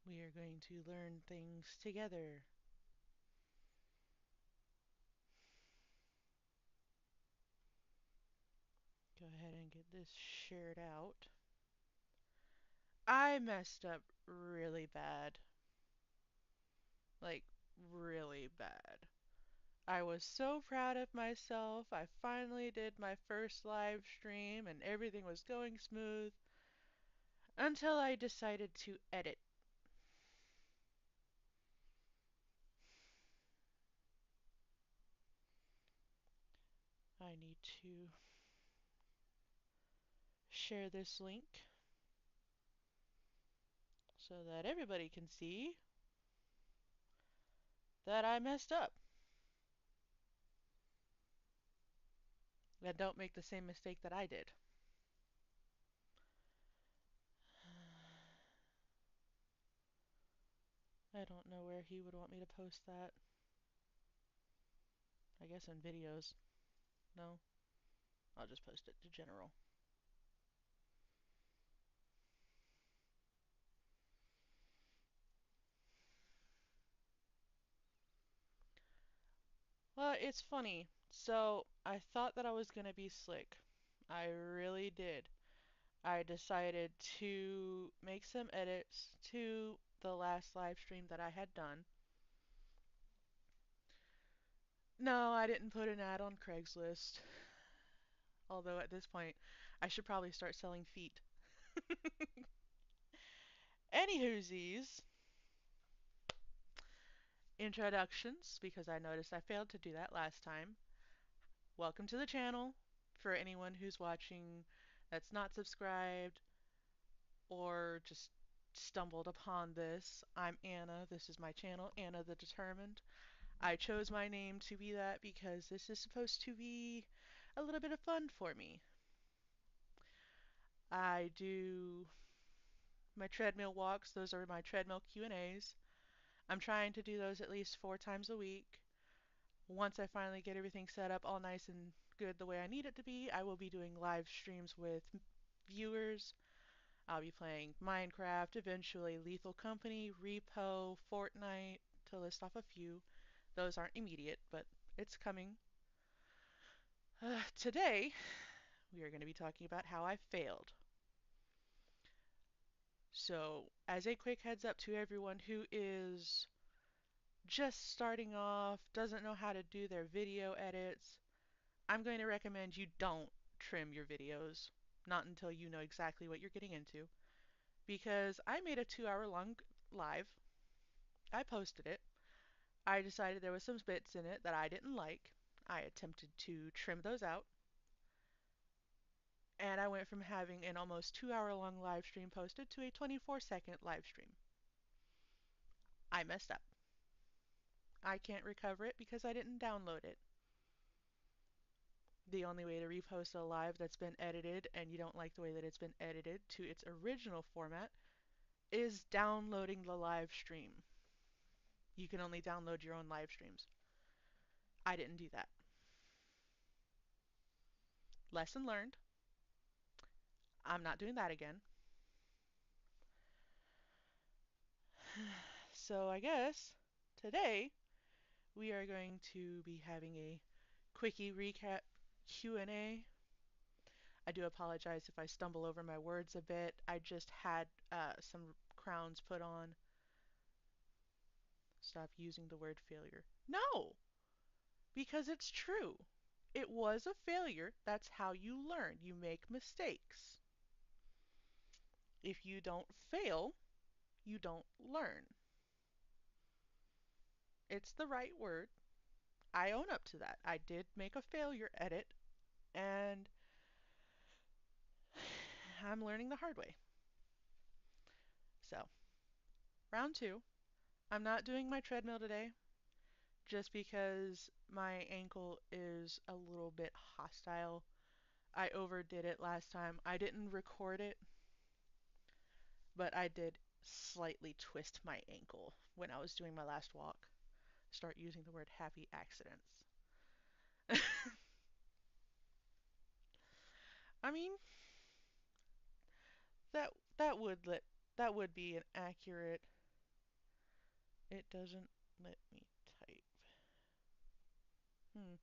We are going to learn things together. Go ahead and get this shared out. I messed up really bad. Like, really bad. I was so proud of myself. I finally did my first live stream and everything was going smooth until I decided to edit. I need to share this link so that everybody can see that I messed up. And don't make the same mistake that I did. I don't know where he would want me to post that. I guess in videos. No, I'll just post it to general. Well, it's funny. So, I thought that I was going to be slick. I really did. I decided to make some edits to the last live stream that I had done. No, I didn't put an ad on Craigslist. Although at this point, I should probably start selling feet. Anywhoosies, introductions, because I noticed I failed to do that last time. Welcome to the channel. For anyone who's watching that's not subscribed or just stumbled upon this, I'm Anna. This is my channel, Anna the Determined. I chose my name to be that because this is supposed to be a little bit of fun for me. I do my treadmill walks. Those are my treadmill Q&As. I'm trying to do those at least 4 times a week. Once I finally get everything set up all nice and good the way I need it to be, I will be doing live streams with viewers. I'll be playing Minecraft, eventually Lethal Company, Repo, Fortnite, to list off a few. Those aren't immediate, but it's coming. Today, we are going to be talking about how I failed. So, as a quick heads up to everyone who is just starting off, doesn't know how to do their video edits, I'm going to recommend you don't trim your videos. Not until you know exactly what you're getting into. Because I made a 2 hour long live. I posted it. I decided there was some bits in it that I didn't like. I attempted to trim those out. And I went from having an almost 2 hour long live stream posted to a 24-second live stream. I messed up. I can't recover it because I didn't download it. The only way to repost a live that's been edited and you don't like the way that it's been edited to its original format is downloading the live stream. You can only download your own live streams. I didn't do that. Lesson learned. I'm not doing that again. So I guess today we are going to be having a quickie recap Q&A. I do apologize if I stumble over my words a bit. I just had some crowns put on. Stop using the word failure. No, because it's true. It was a failure. That's how you learn. You make mistakes. If you don't fail, you don't learn. It's the right word. I own up to that. I did make a failure edit, and I'm learning the hard way. So, round two. I'm not doing my treadmill today just because my ankle is a little bit hostile. I overdid it last time. I didn't record it, but I did slightly twist my ankle when I was doing my last walk. Start using the word happy accidents. I mean, that that would let that would be an accurate. It doesn't let me type. Hmm.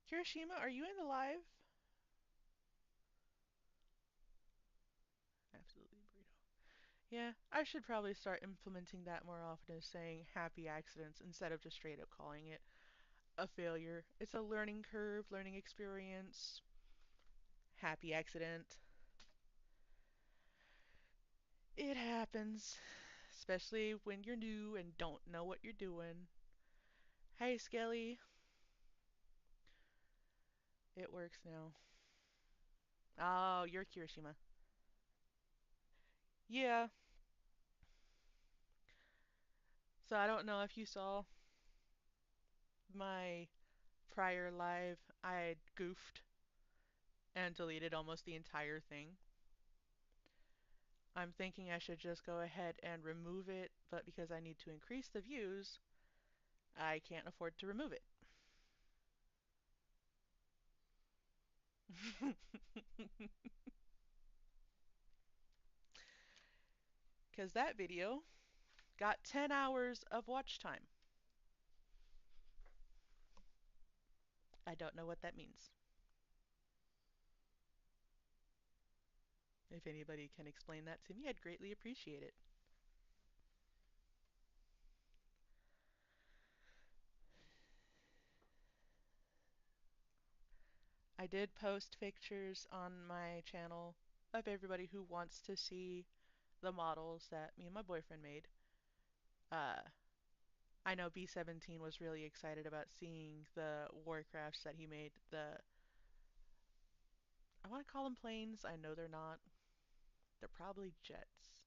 Kirishima, are you in the live? Absolutely burrito. Yeah, I should probably start implementing that more often as saying happy accidents instead of just straight up calling it a failure. It's a learning curve, learning experience, happy accident. It happens, especially when you're new and don't know what you're doing. Hey, Skelly. It works now. Oh, you're Kirishima. Yeah, so I don't know if you saw my prior live. I had goofed and deleted almost the entire thing. I'm thinking I should just go ahead and remove it, but because I need to increase the views, I can't afford to remove it. Because that video got 10 hours of watch time. I don't know what that means. If anybody can explain that to me, I'd greatly appreciate it. I did post pictures on my channel of everybody who wants to see the models that me and my boyfriend made. Uh, I know B17 was really excited about seeing the Warcrafts that he made. I want to call them planes. I know they're not. They're probably jets.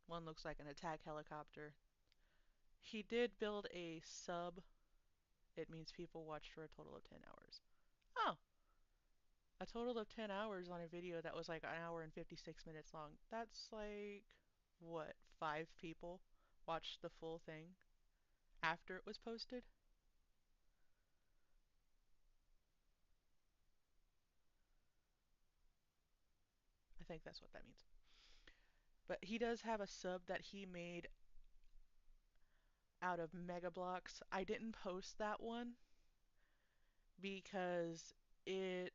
One looks like an attack helicopter. He did build a sub. It means people watched for a total of 10 hours. Oh, a total of 10 hours on a video that was like an hour and 56 minutes long. That's like, what, 5 people watched the full thing after it was posted? I think that's what that means. But he does have a sub that he made out of Mega Blocks. I didn't post that one because it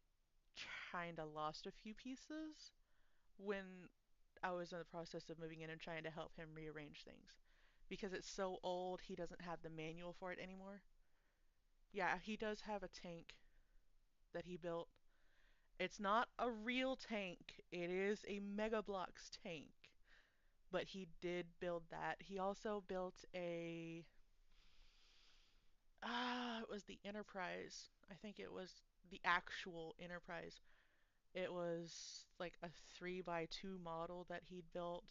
kind of lost a few pieces when I was in the process of moving in and trying to help him rearrange things. Because it's so old, he doesn't have the manual for it anymore. Yeah, he does have a tank that he built. It's not a real tank, it is a Mega Bloks tank. But he did build that. He also built it was the Enterprise. I think it was the actual Enterprise. It was like a 3x2 model that he'd built.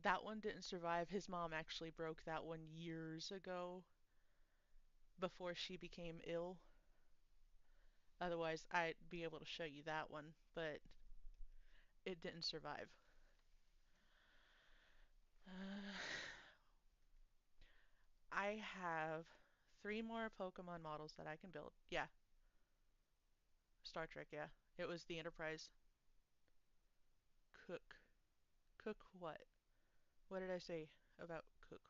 That one didn't survive. His mom actually broke that one years ago before she became ill. Otherwise, I'd be able to show you that one, but it didn't survive. Uh, I have 3 more Pokemon models that I can build. Yeah, Star Trek, yeah. It was the Enterprise. Cook. Cook what? What did I say about cook?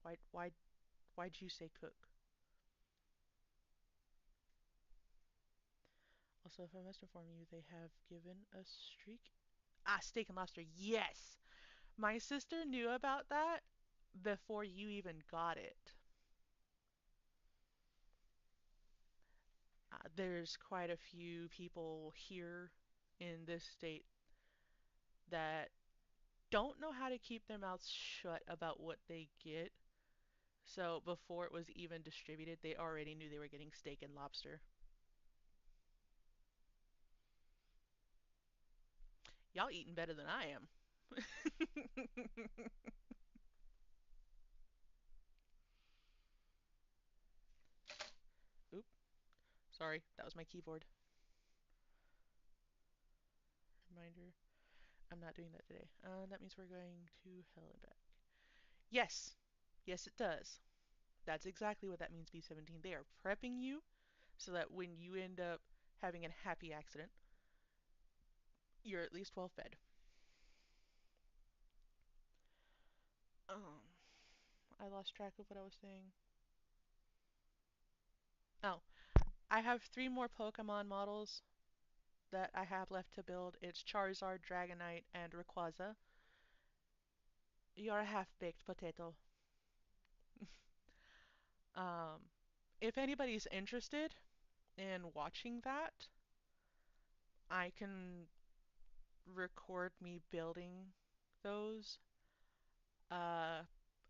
Why'd you say cook? Also, if I must inform you, they have given a streak. Ah, steak and lobster. Yes! My sister knew about that before you even got it. There's quite a few people here in this state that don't know how to keep their mouths shut about what they get. So before it was even distributed, they already knew they were getting steak and lobster. Y'all eating better than I am. Oop, sorry, that was my keyboard. Reminder, I'm not doing that today. That means we're going to hell and back. Yes, yes it does. That's exactly what that means, B17. They are prepping you so that when you end up having a happy accident, you're at least well fed. Um, I lost track of what I was saying. Oh, I have three more Pokemon models that I have left to build. It's Charizard, Dragonite, and Rayquaza. You're a half-baked potato. Um, if anybody's interested in watching that, I can record me building those. Uh,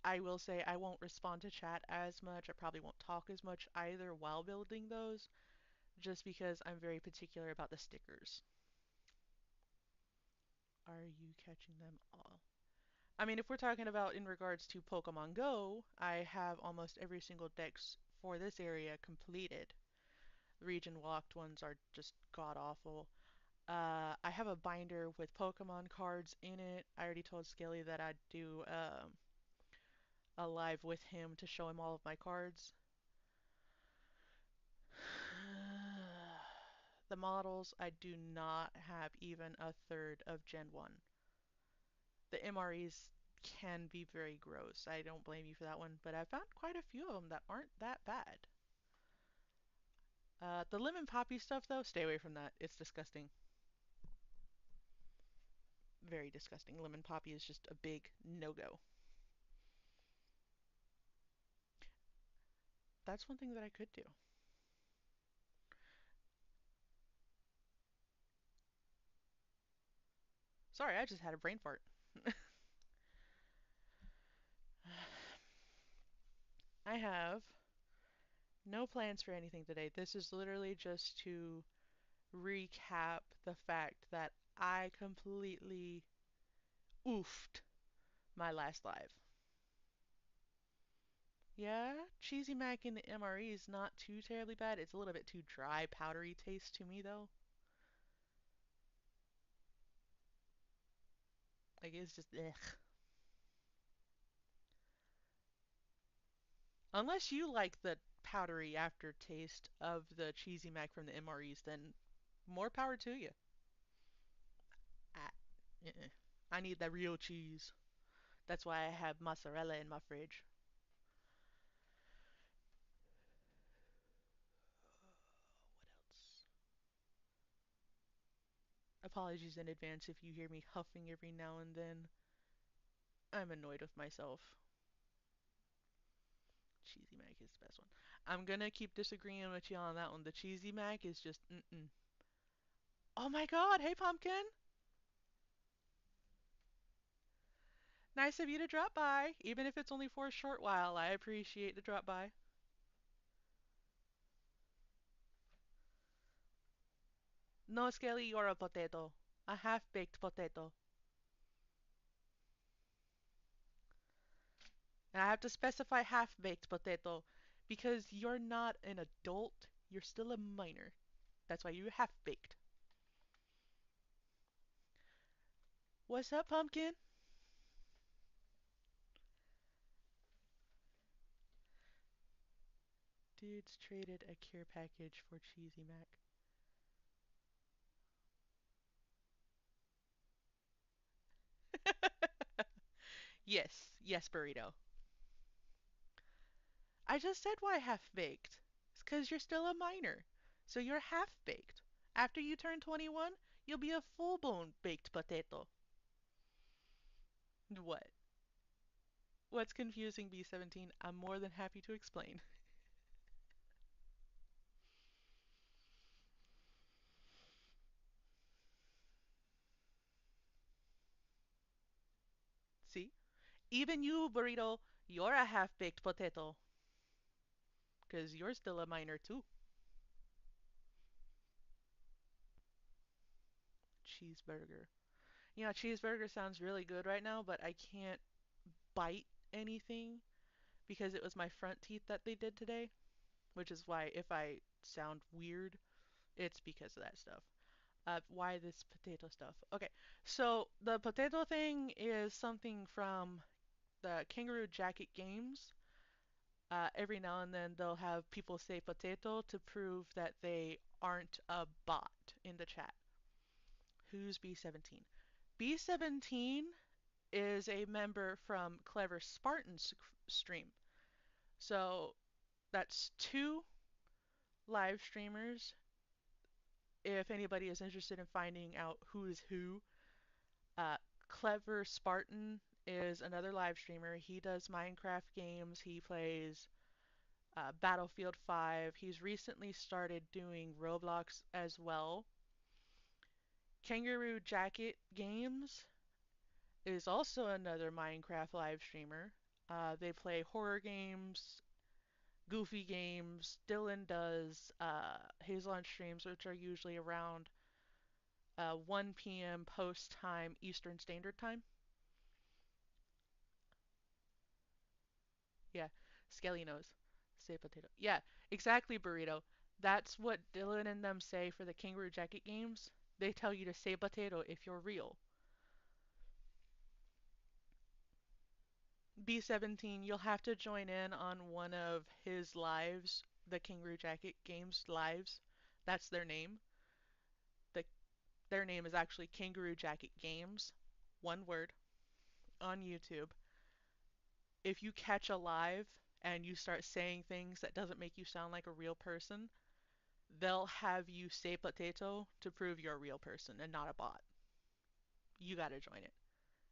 I will say I won't respond to chat as much. I probably won't talk as much either while building those, just because I'm very particular about the stickers. Are you catching them all? I mean, if we're talking about in regards to Pokemon Go, I have almost every single dex for this area completed. The region locked ones are just god awful. I have a binder with Pokemon cards in it. I already told Skelly that I'd do a live with him to show him all of my cards. The models, I do not have even a third of Gen 1. The MREs can be very gross. I don't blame you for that one, but I found quite a few of them that aren't that bad. The lemon poppy stuff, though, stay away from that. It's disgusting. Very disgusting. Lemon poppy is just a big no-go. That's one thing that I could do. Sorry, I just had a brain fart. I have no plans for anything today. This is literally just to recap the fact that I completely oofed my last live. Yeah, Cheesy Mac in the MRE is not too terribly bad. It's a little bit too dry, powdery taste to me, though. Like, it's just ugh. Unless you like the powdery aftertaste of the Cheesy Mac from the MREs, then more power to you. I, uh-uh. I need that real cheese. That's why I have mozzarella in my fridge. What else? Apologies in advance if you hear me huffing every now and then. I'm annoyed with myself. Cheesy Mac is the best one. I'm gonna keep disagreeing with you on that one. The Cheesy Mac is just mm-mm. Oh my god, hey Pumpkin! Nice of you to drop by, even if it's only for a short while. I appreciate the drop by. No, Skelly, you're a potato. A half-baked potato. And I have to specify half-baked potato because you're not an adult, you're still a minor. That's why you're half-baked. What's up, Pumpkin? Dudes traded a care package for Cheesy Mac. Yes, yes, burrito. I just said why half-baked. It's because you're still a minor. So you're half-baked. After you turn 21, you'll be a full-blown baked potato. What? What's confusing, B17? I'm more than happy to explain. See? Even you, burrito, you're a half-baked potato. Because you're still a minor too. Cheeseburger. You know, cheeseburger sounds really good right now, but I can't bite anything because it was my front teeth that they did today, which is why if I sound weird, it's because of that stuff. Why this potato stuff? Okay, so the potato thing is something from the Kangaroo Jacket games. Every now and then they'll have people say potato to prove that they aren't a bot in the chat. Who's B17? B17 is a member from Clever Spartan's stream. So that's two live streamers. If anybody is interested in finding out who is who, uh, Clever Spartan is another live streamer. He does Minecraft games. He plays Battlefield 5. He's recently started doing Roblox as well. Kangaroo Jacket Games is also another Minecraft live streamer. They play horror games, goofy games. Dylan does his lunch streams, which are usually around 1 p.m. post time Eastern Standard Time. Yeah, Skelly knows. Say potato. Yeah, exactly, burrito. That's what Dylan and them say for the Kangaroo Jacket games. They tell you to say potato if you're real. B17, you'll have to join in on one of his lives, the Kangaroo Jacket games lives. That's their name. The, their name is actually Kangaroo Jacket Games, one word, on YouTube. If you catch a live and you start saying things that doesn't make you sound like a real person, they'll have you say potato to prove you're a real person and not a bot. You gotta join it.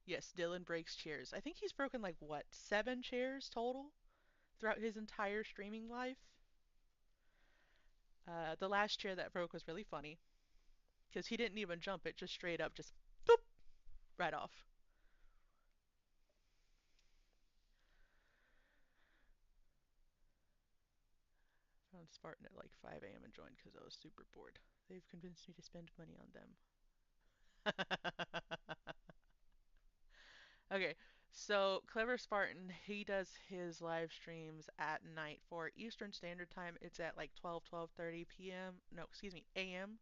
Yes, Dylan breaks chairs. I think he's broken like what, 7 chairs total throughout his entire streaming life. The last chair that broke was really funny because he didn't even jump it, just straight up, just boop, right off. Found Spartan at like 5 a.m. and joined because I was super bored. They've convinced me to spend money on them. Okay, so Clever Spartan, he does his live streams at night for Eastern Standard Time. It's at like 12:30 p.m. No, excuse me, a.m.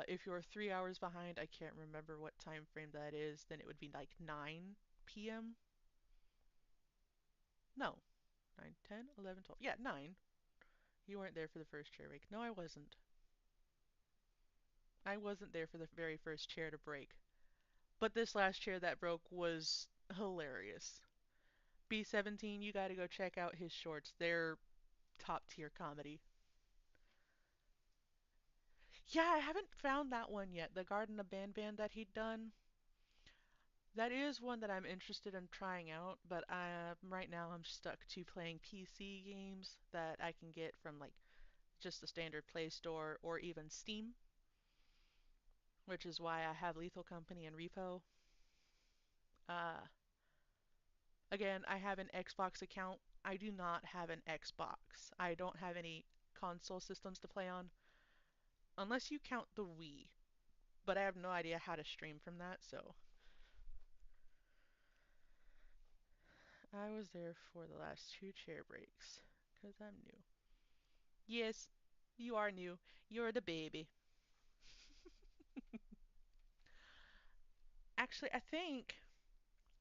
If you're 3 hours behind, I can't remember what time frame that is, then it would be like 9 p.m. No, 9, 10, 11, 12. Yeah, 9. You weren't there for the first chair break. No, I wasn't. I wasn't there for the very first chair to break. But this last chair that broke was hilarious. B17, you gotta go check out his shorts. They're top tier comedy. Yeah, I haven't found that one yet. The Garden of Banban that he'd done. That is one that I'm interested in trying out, but right now I'm stuck to playing PC games that I can get from like just the standard Play Store or even Steam, which is why I have Lethal Company and Repo. Uh, Again, I have an Xbox account. I do not have an Xbox. I don't have any console systems to play on, unless you count the Wii. But I have no idea how to stream from that, so I was there for the last two chair breaks, because I'm new. Yes, you are new. You're the baby. Actually, I think,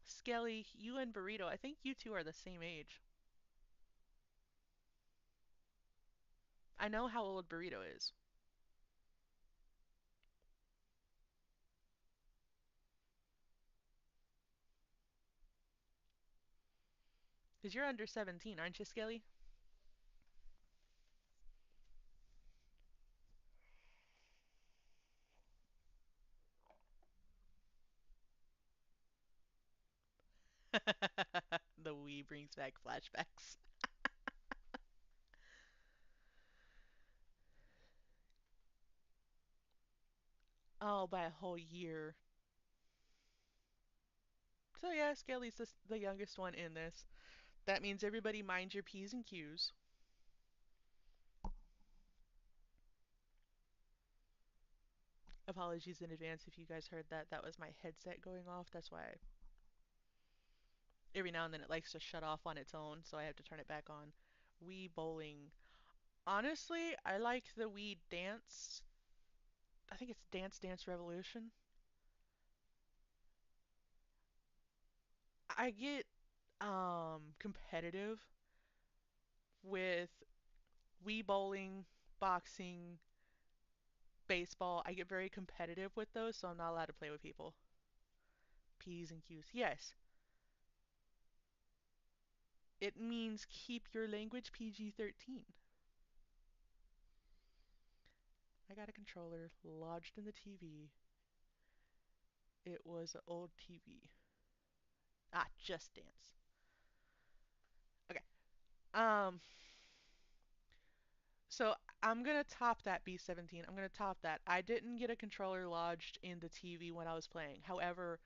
Skelly, you and Burrito, I think you two are the same age. I know how old Burrito is. Because you're under 17, aren't you, Skelly? The Wii brings back flashbacks. Oh, by a whole year. So yeah, Skelly's the youngest one in this. That means everybody mind your P's and Q's. Apologies in advance if you guys heard that. That was my headset going off. That's why every now and then it likes to shut off on its own, so I have to turn it back on. Wii bowling. Honestly, I like the Wii dance. I think it's Dance Dance Revolution. I get competitive with Wii bowling, boxing, baseball. I get very competitive with those, so I'm not allowed to play with people. P's and Q's. Yes, it means keep your language PG-13. I got a controller lodged in the TV. It was an old TV. Ah, Just Dance. Okay. Um, so I'm gonna top that B17. I'm gonna top that. I didn't get a controller lodged in the TV when I was playing. However,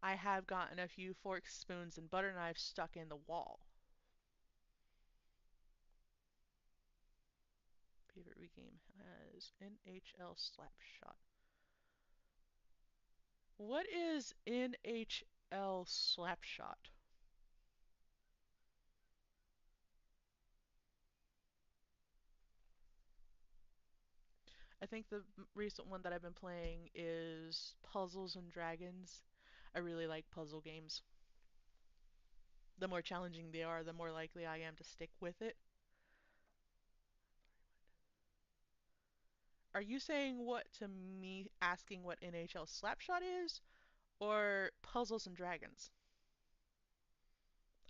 I have gotten a few forks, spoons, and butter knives stuck in the wall. Favorite Wii game has NHL Slapshot. What is NHL Slapshot? I think the recent one that I've been playing is Puzzles and Dragons. I really like puzzle games. The more challenging they are, the more likely I am to stick with it. Are you saying what to me asking what NHL Slapshot is or Puzzles and Dragons?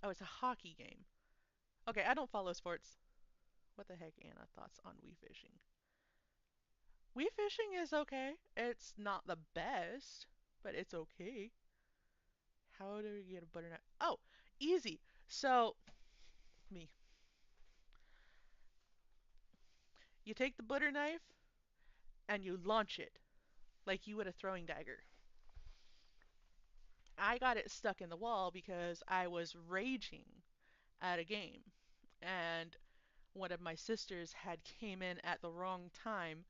Oh, it's a hockey game. Okay, I don't follow sports. What the heck, Anna? Thoughts on Wii Fishing? Wii Fishing is okay. It's not the best, but it's okay. How do we get a butter knife? Oh, easy. So, me. You take the butter knife and you launch it like you would a throwing dagger. I got it stuck in the wall because I was raging at a game. And one of my sisters had came in at the wrong time.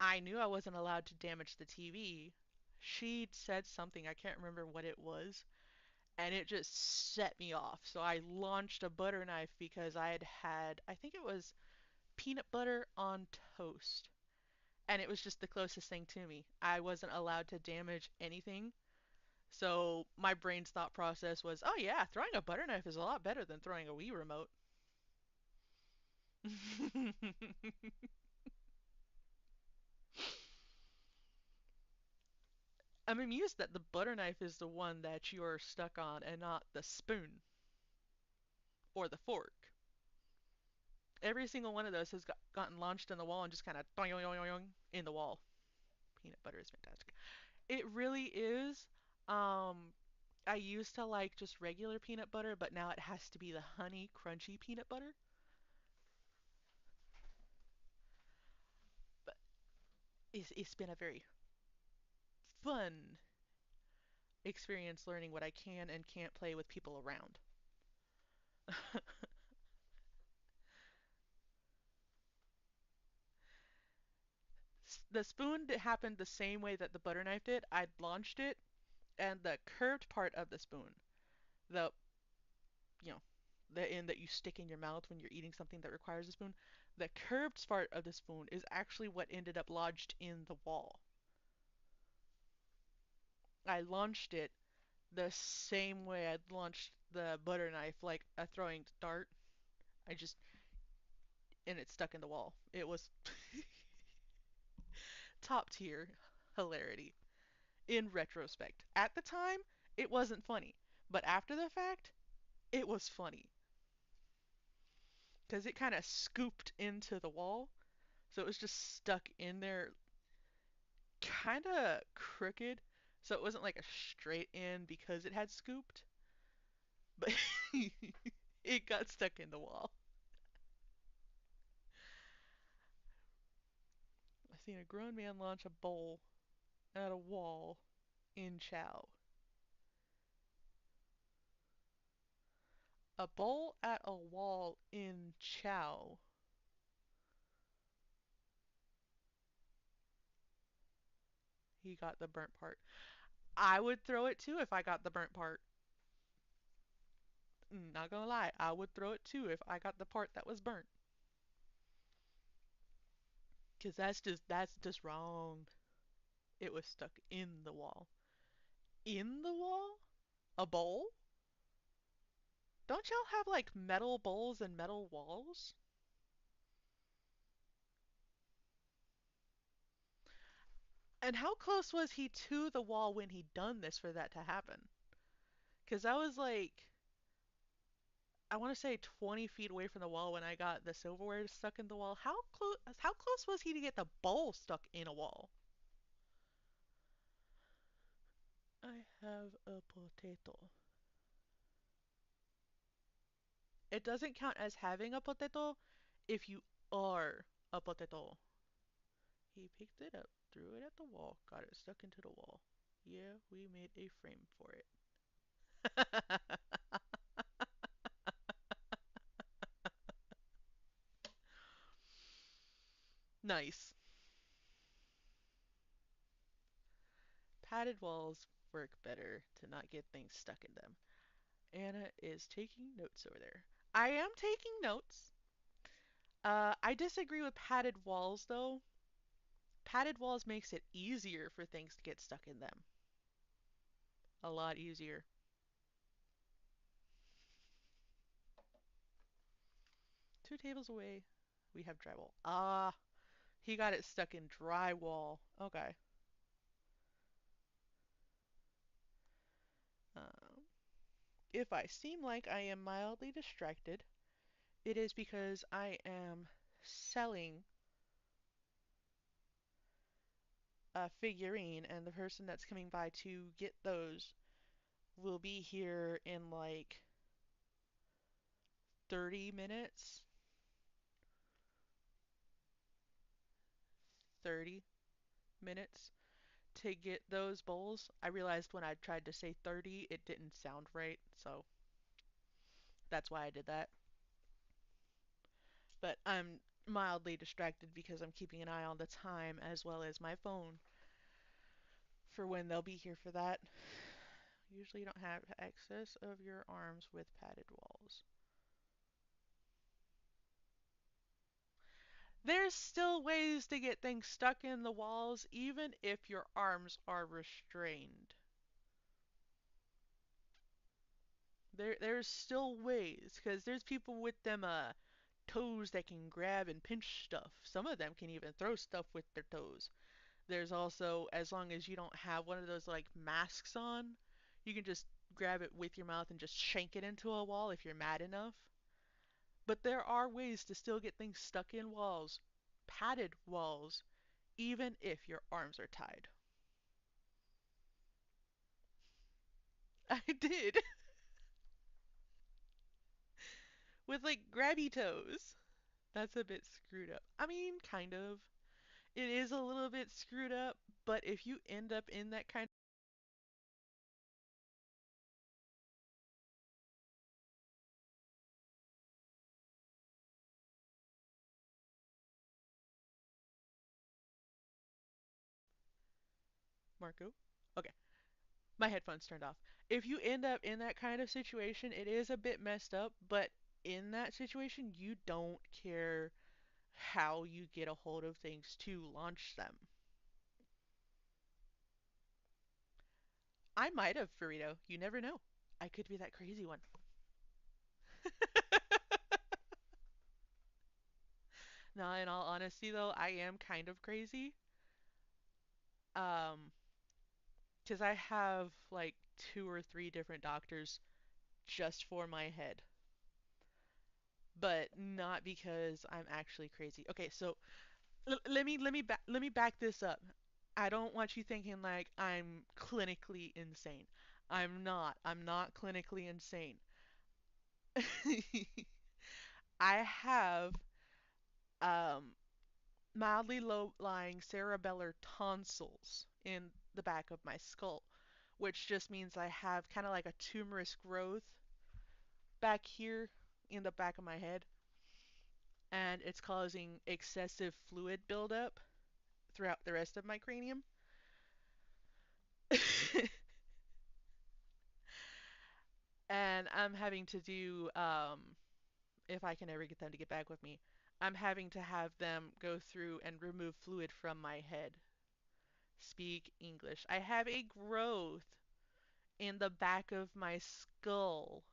I knew I wasn't allowed to damage the TV. She said something, I can't remember what it was, and it just set me off. So I launched a butter knife because I think it was peanut butter on toast. And it was just the closest thing to me. I wasn't allowed to damage anything. So my brain's thought process was, oh yeah, throwing a butter knife is a lot better than throwing a Wii remote. I'm amused that the butter knife is the one that you're stuck on and not the spoon or the fork. Every single one of those has gotten launched in the wall and just kind of in the wall. Peanut butter is fantastic. It really is. Um, I used to like just regular peanut butter, but now it has to be the honey crunchy peanut butter. But it's been a very fun experience learning what I can and can't play with people around. The spoon happened the same way that the butter knife did. I launched it, and the curved part of the spoon, the you know, the end that you stick in your mouth when you're eating something that requires a spoon, the curved part of the spoon is actually what ended up lodged in the wall. I launched it the same way I'd launched the butter knife, like a throwing dart. I just and it stuck in the wall. It was top tier hilarity in retrospect. At the time, it wasn't funny, but after the fact, it was funny because it kind of scooped into the wall, so it was just stuck in there, kind of crooked. So it wasn't like a straight in because it had scooped, but it got stuck in the wall. I seen a grown man launch a bowl at a wall in Chow. A bowl at a wall in Chow. He got the burnt part. I would throw it too if I got the burnt part. Not gonna lie, I would throw it too if I got the part that was burnt. Cause that's just wrong. It was stuck in the wall. In the wall? A bowl? Don't y'all have like metal bowls and metal walls? And how close was he to the wall when he done this for that to happen? Because I was like, I want to say 20 feet away from the wall when I got the silverware stuck in the wall. How close was he to get the bowl stuck in a wall? I have a potato. It doesn't count as having a potato if you are a potato. He picked it up, threw it at the wall, got it stuck into the wall. Yeah, we made a frame for it. Nice. Padded walls work better to not get things stuck in them. Anna is taking notes over there. I am taking notes. I disagree with padded walls though. Padded walls makes it easier for things to get stuck in them. A lot easier. Two tables away, we have drywall. Ah, he got it stuck in drywall. Okay. Um, if I seem like I am mildly distracted, it is because I am selling a figurine, and the person that's coming by to get those will be here in like 30 minutes. 30 minutes to get those bowls. I realized when I tried to say 30, it didn't sound right, so that's why I did that. But I'm mildly distracted because I'm keeping an eye on the time as well as my phone for when they'll be here for that. Usually you don't have access of your arms with padded walls. There's still ways to get things stuck in the walls even if your arms are restrained. There's still ways because there's people with them toes that can grab and pinch stuff. Some of them can even throw stuff with their toes. There's also, as long as you don't have one of those like masks on, you can just grab it with your mouth and just shank it into a wall if you're mad enough. But there are ways to still get things stuck in walls, padded walls, even if your arms are tied. I did. With like grabby toes. That's a bit screwed up. I mean, kind of. It is a little bit screwed up, but if you end up in that kind of Marco? Okay, my headphones turned off. If you end up in that kind of situation, it is a bit messed up, but in that situation, you don't care how you get a hold of things to launch them. I might have, Burrito. You never know. I could be that crazy one. Now, in all honesty, though, I am kind of crazy. Um, because I have like two or three different doctors just for my head, but not because I'm actually crazy. Okay, so let me back this up. I don't want you thinking like I'm clinically insane. I'm not. I'm not clinically insane. I have um mildly low-lying cerebellar tonsils in the back of my skull, which just means I have kind of like a tumorous growth back here in the back of my head, and it's causing excessive fluid buildup throughout the rest of my cranium. And I'm having to do, if I can ever get them to get back with me, I'm having to have them go through and remove fluid from my head. Speak English. I have a growth in the back of my skull.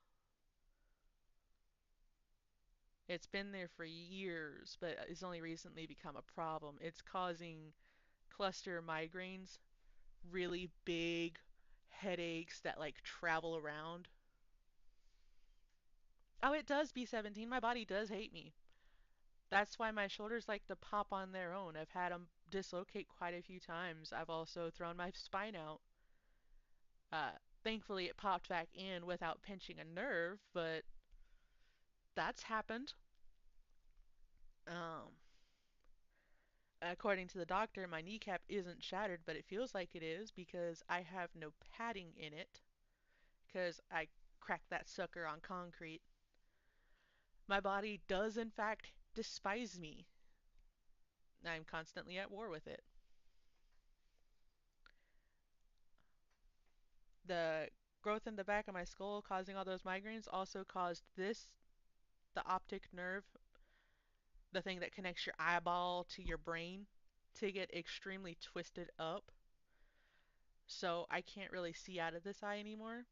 It's been there for years, but it's only recently become a problem. It's causing cluster migraines, really big headaches that like travel around. Oh, it does B17. My body does hate me. That's why my shoulders like to pop on their own. I've had them dislocate quite a few times. I've also thrown my spine out. Uh, Thankfully, it popped back in without pinching a nerve, but that's happened. Um, According to the doctor, my kneecap isn't shattered, but it feels like it is because I have no padding in it because I cracked that sucker on concrete. My body does, in fact, despise me. I'm constantly at war with it. The growth in the back of my skull causing all those migraines also caused this, the optic nerve, the thing that connects your eyeball to your brain, to get extremely twisted up. So I can't really see out of this eye anymore.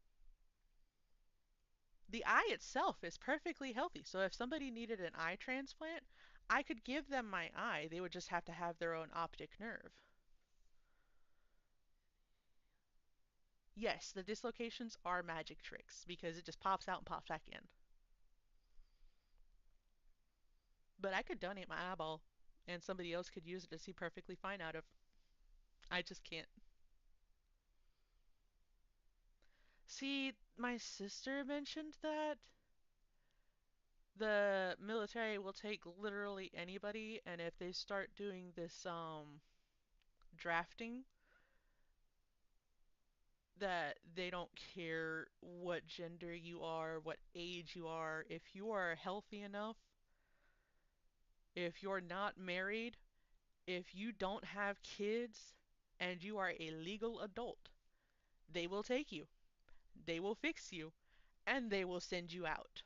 The eye itself is perfectly healthy. So if somebody needed an eye transplant, I could give them my eye. They would just have to have their own optic nerve. Yes, the dislocations are magic tricks because it just pops out and pops back in. But I could donate my eyeball and somebody else could use it to see perfectly fine out of. I just can't. See, my sister mentioned that the military will take literally anybody, and if they start doing this drafting, that they don't care what gender you are, what age you are, if you are healthy enough, if you're not married, if you don't have kids, and you are a legal adult, they will take you, they will fix you, and they will send you out.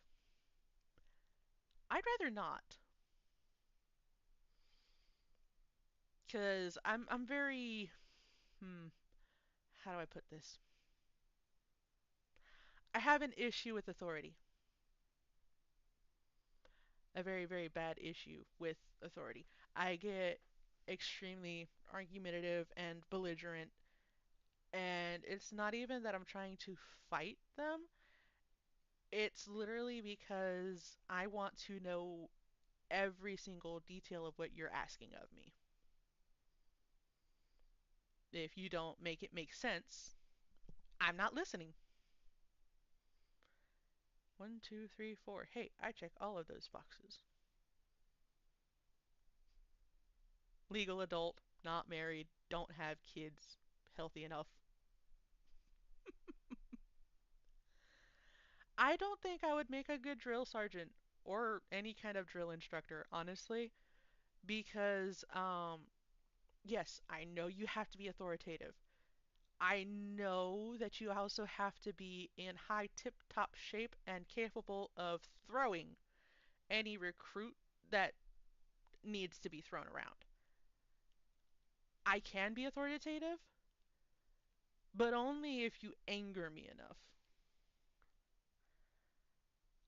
I'd rather not, because I'm very how do I put this? I have an issue with authority. A very, very bad issue with authority. I get extremely argumentative and belligerent, and it's not even that I'm trying to fight them. It's literally because I want to know every single detail of what you're asking of me. If you don't make it make sense, I'm not listening. One, two, three, four. Hey, I check all of those boxes. Legal adult, not married, don't have kids, healthy enough. I don't think I would make a good drill sergeant or any kind of drill instructor, honestly, because yes, I know you have to be authoritative. I know that you also have to be in high tip-top shape and capable of throwing any recruit that needs to be thrown around. I can be authoritative, but only if you anger me enough.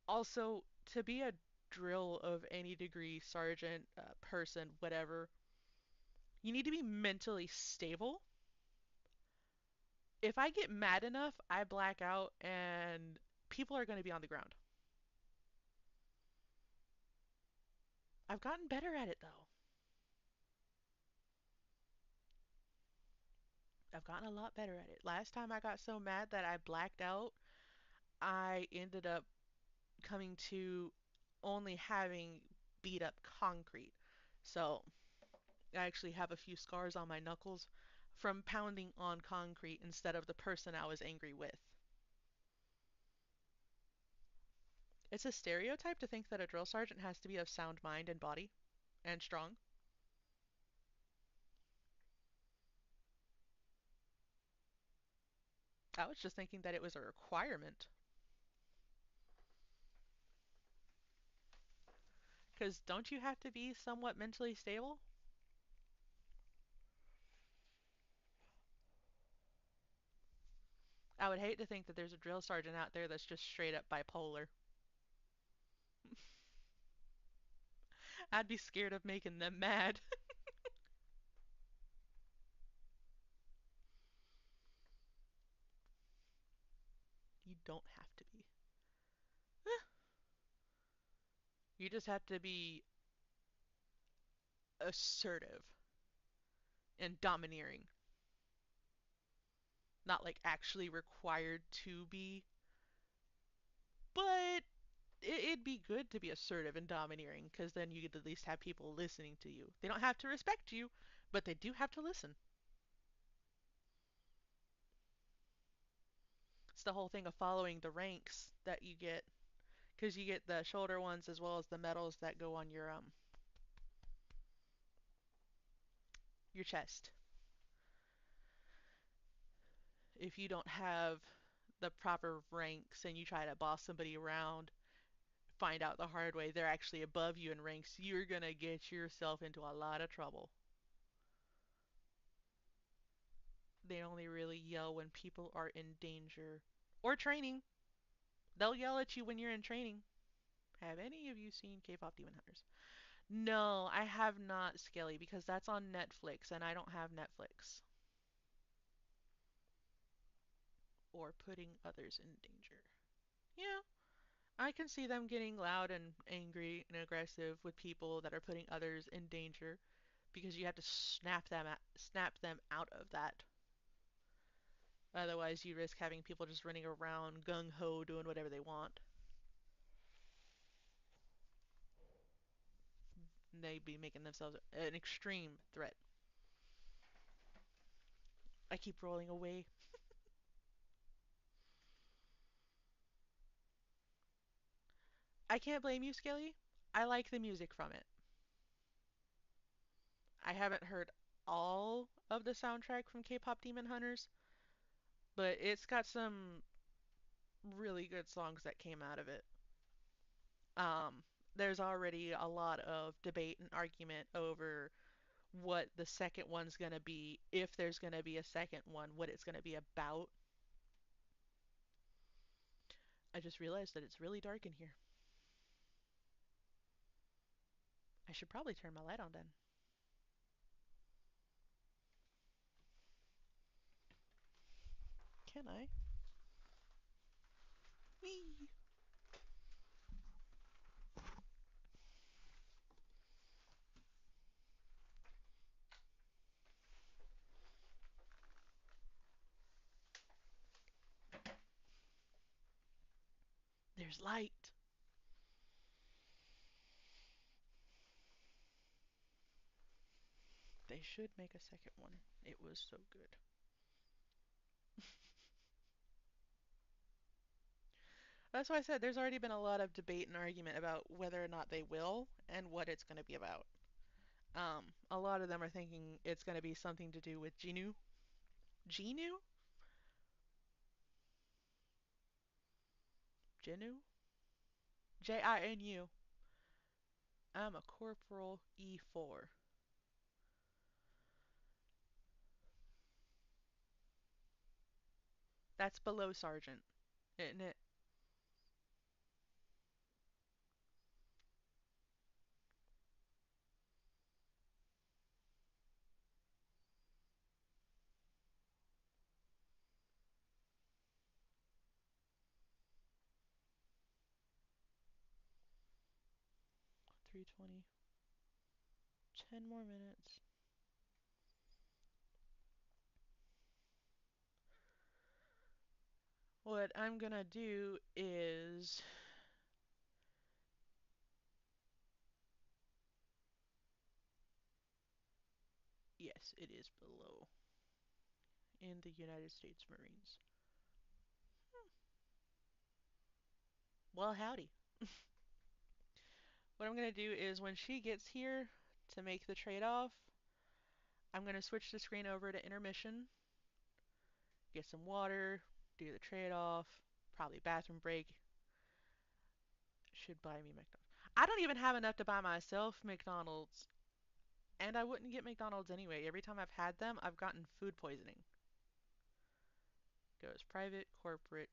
Also, to be a drill of any degree, sergeant, person, whatever, you need to be mentally stable. If I get mad enough, I black out and people are going to be on the ground. I've gotten better at it though. I've gotten a lot better at it. Last time I got so mad that I blacked out, I ended up coming to only having beat up concrete. So I actually have a few scars on my knuckles from pounding on concrete instead of the person I was angry with. It's a stereotype to think that a drill sergeant has to be of sound mind and body and strong. I was just thinking that it was a requirement. Because don't you have to be somewhat mentally stable? I would hate to think that there's a drill sergeant out there that's just straight up bipolar. I'd be scared of making them mad. You don't have to be. Eh, you just have to be assertive and domineering, not like actually required to be, but it'd be good to be assertive and domineering because then you could at least have people listening to you. They don't have to respect you, but they do have to listen. It's the whole thing of following the ranks that you get because you get the shoulder ones as well as the medals that go on your chest. If you don't have the proper ranks and you try to boss somebody around, find out the hard way they're actually above you in ranks, you're gonna get yourself into a lot of trouble. They only really yell when people are in danger or training. They'll yell at you when you're in training. Have any of you seen K-pop Demon Hunters? No, I have not, Skelly, because that's on Netflix and I don't have Netflix. Or putting others in danger. Yeah, I can see them getting loud and angry and aggressive with people that are putting others in danger because you have to snap them out of that. Otherwise, you risk having people just running around gung ho doing whatever they want. And they'd be making themselves an extreme threat. I keep rolling away. I can't blame you, Skelly. I like the music from it. I haven't heard all of the soundtrack from K-pop Demon Hunters, but it's got some really good songs that came out of it. Um, there's already a lot of debate and argument over what the second one's going to be, if there's going to be a second one, what it's going to be about. I just realized that it's really dark in here. I should probably turn my light on then. Can I? Whee! There's light. They should make a second one. It was so good. That's why I said there's already been a lot of debate and argument about whether or not they will and what it's going to be about. A lot of them are thinking it's going to be something to do with Jinu. Jinu? Jinu? Jinu. I'm a Corporal E4. That's below Sergeant, isn't it? 3:20. 10 more minutes. What I'm gonna do is. Yes, it is below. In the United States Marines. Well, howdy. What I'm gonna do is when she gets here to make the trade off, I'm gonna switch the screen over to intermission, get some water, do the trade off, probably bathroom break. Should buy me McDonald's. I don't even have enough to buy myself McDonald's, and I wouldn't get McDonald's anyway. Every time I've had them, I've gotten food poisoning. Goes private, corporate,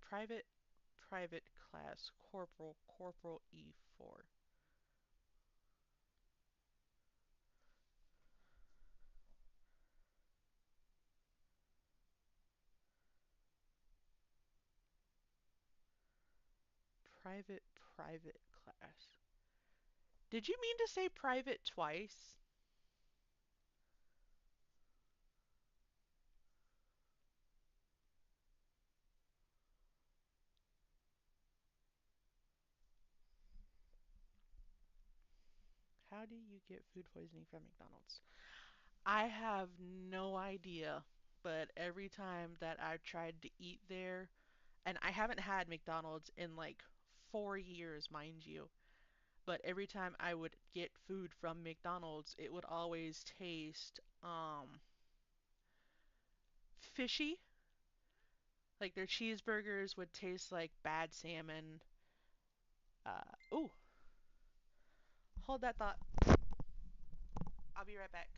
private, private class, corporal, corporal E4. Private class. Did you mean to say private twice? How do you get food poisoning from McDonald's? I have no idea, but every time that I've tried to eat there, and I haven't had McDonald's in like 4 years, mind you, but every time I would get food from McDonald's, it would always taste fishy. Like their cheeseburgers would taste like bad salmon. Ooh, hold that thought. I'll be right back.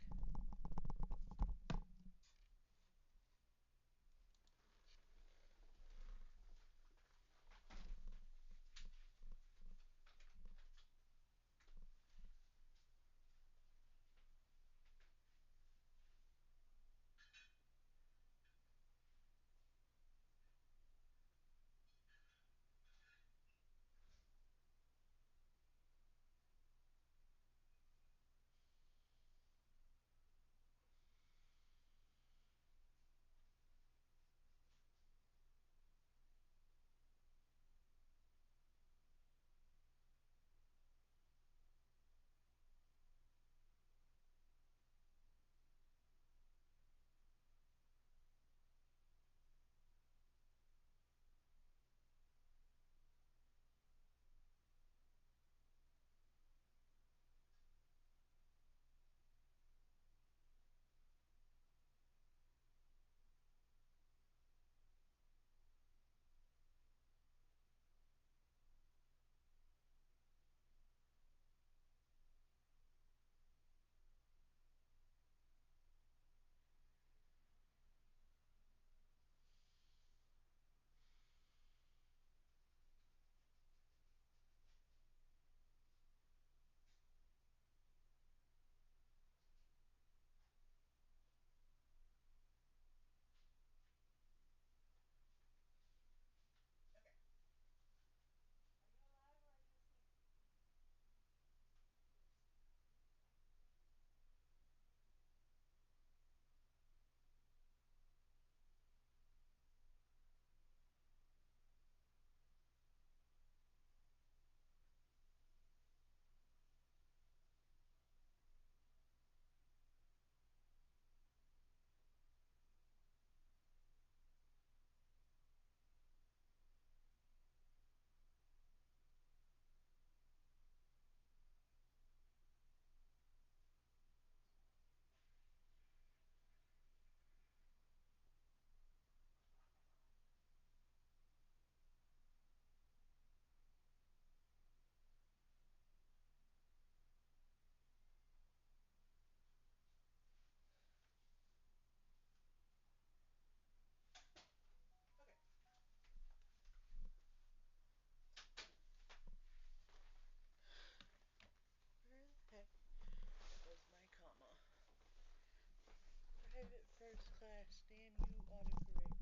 Okay. Where the heck was my comma? Private first class. Damn you, autocorrect.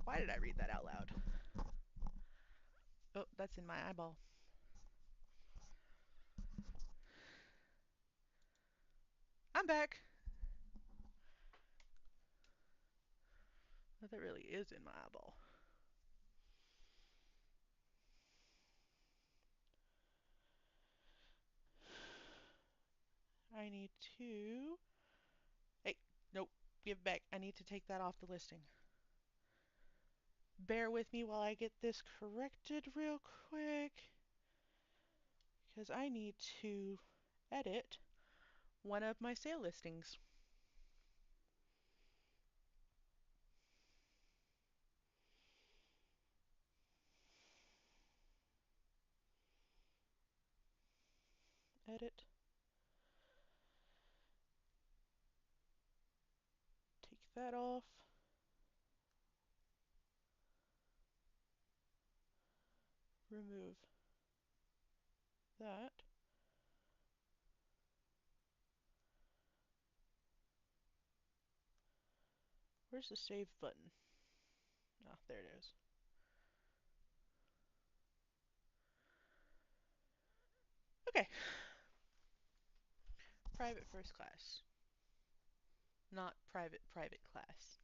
Why did I read that out loud? Oh, that's in my eyeball. I'm back. But that really is in my eyeball. I need to. Hey, nope. Give back. I need to take that off the listing. Bear with me while I get this corrected real quick. Because I need to edit one of my sale listings. Edit. Take that off. Remove that. Where's the save button? Ah, there it is. Okay, private first class, not private class.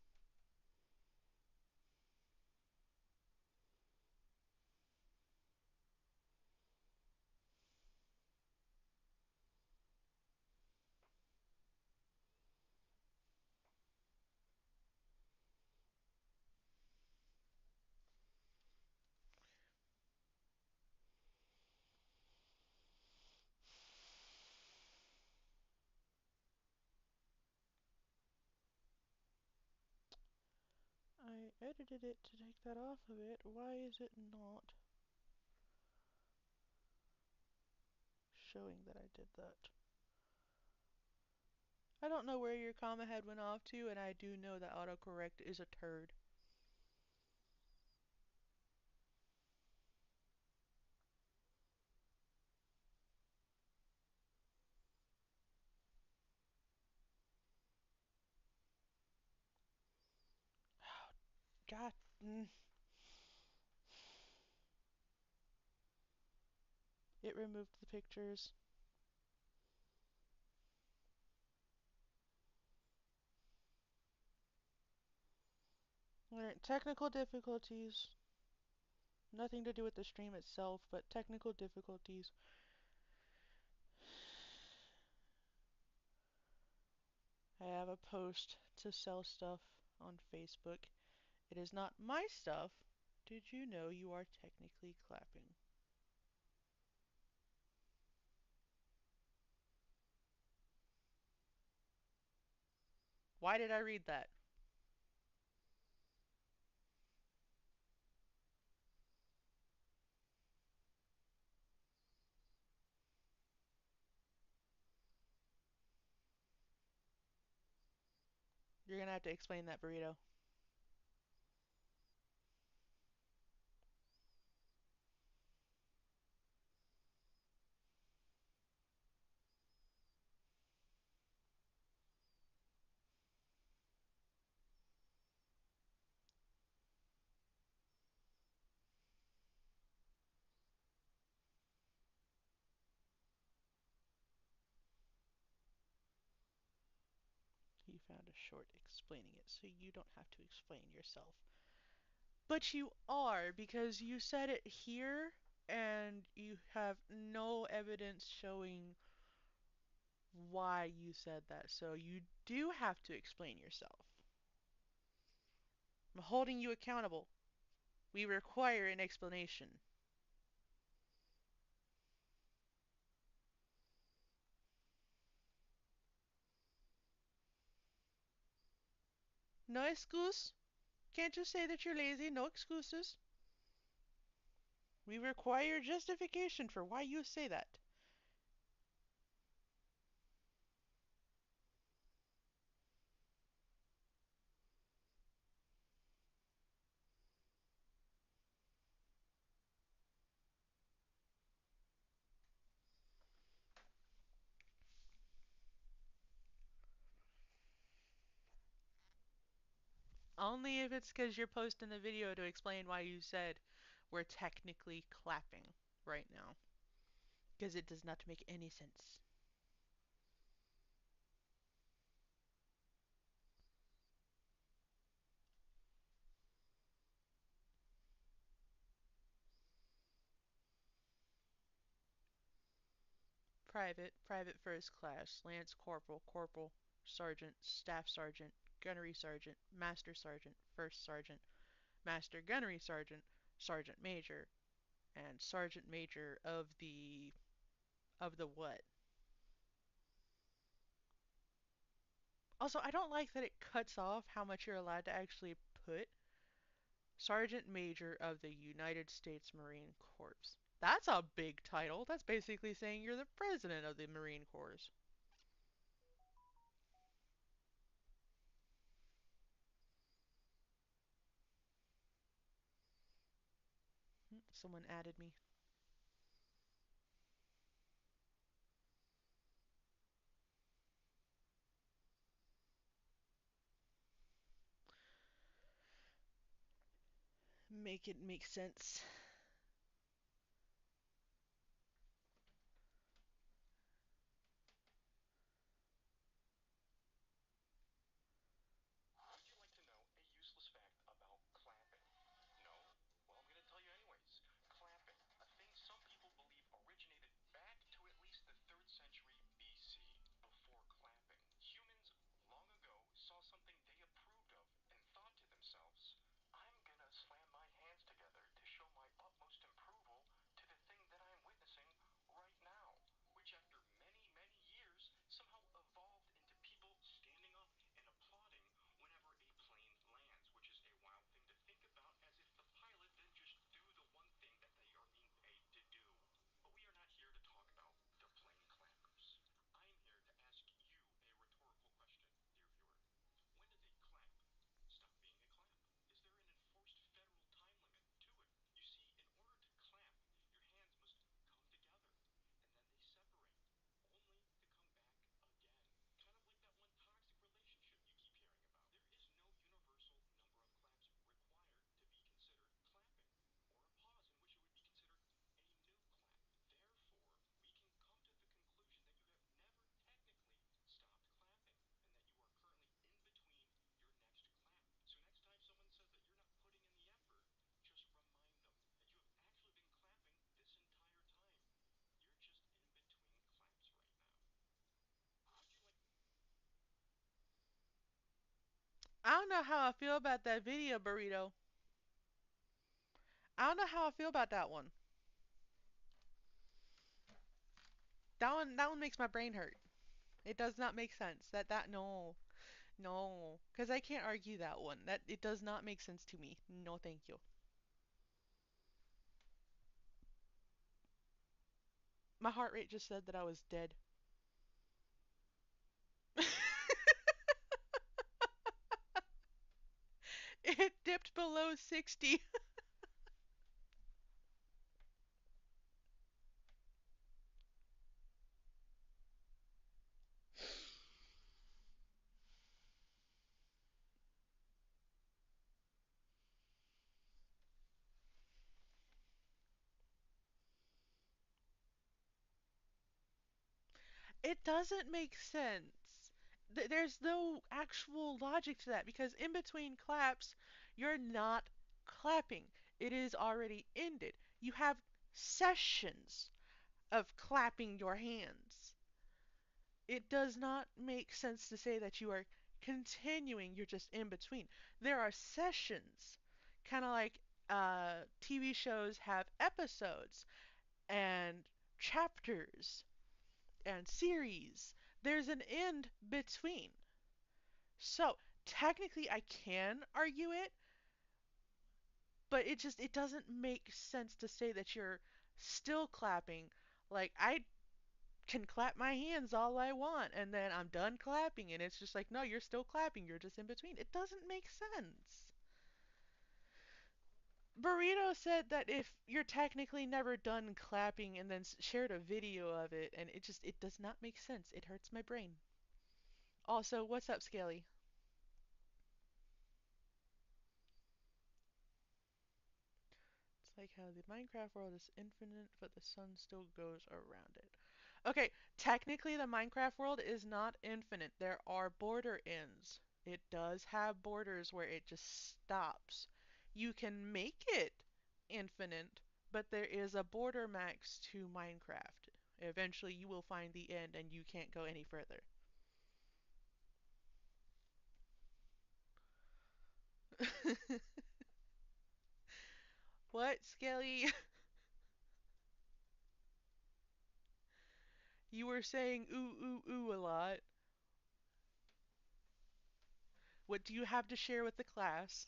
I edited it to take that off of it. Why is it not showing that I did that? I don't know where your comma head went off to, and I do know that autocorrect is a turd. God. It removed the pictures. Alright, technical difficulties. Nothing to do with the stream itself, but technical difficulties. I have a post to sell stuff on Facebook. It is not my stuff. Did you know you are technically clapping? Why did I read that? You're gonna have to explain that, burrito. You found a short explaining it, so you don't have to explain yourself. But you are, because you said it here, and you have no evidence showing why you said that, so you do have to explain yourself. I'm holding you accountable. We require an explanation. No excuse? Can't you say that you're lazy? No excuses. We require justification for why you say that. Only if it's because you're posting the video to explain why you said we're technically clapping right now. Because it does not make any sense. Private first class, lance corporal, corporal, sergeant, staff sergeant, gunnery sergeant, master sergeant, first sergeant, master gunnery sergeant, sergeant major, and sergeant major of the what? Also, I don't like that it cuts off how much you're allowed to actually put. Sergeant Major of the United States Marine Corps. That's a big title. That's basically saying you're the president of the Marine Corps. Someone added me. Make it make sense. I don't know how I feel about that video, Burrito. I don't know how I feel about that one. That one makes my brain hurt. It does not make sense. That no. No, because I can't argue that one. That it does not make sense to me. No, thank you. My heart rate just said that I was dead. It dipped below 60. It doesn't make sense. There's no actual logic to that because in between claps, you're not clapping. It is already ended. You have sessions of clapping your hands. It does not make sense to say that you are continuing, you're just in between. There are sessions, kind of like TV shows have episodes and chapters and series. There's an end between. So, technically I can argue it, but it doesn't make sense to say that you're still clapping. Like I can clap my hands all I want and then I'm done clapping and it's just like no, you're still clapping, you're just in between. It doesn't make sense. Burrito said that if you're technically never done clapping and then shared a video of it and it does not make sense. It hurts my brain. Also, what's up, Scaly? It's like how the Minecraft world is infinite but the sun still goes around it. Okay, technically the Minecraft world is not infinite. There are border ends. It does have borders where it just stops. You can make it infinite, but there is a border max to Minecraft. Eventually you will find the end and you can't go any further. What, Skelly? You were saying ooh ooh ooh a lot. What do you have to share with the class?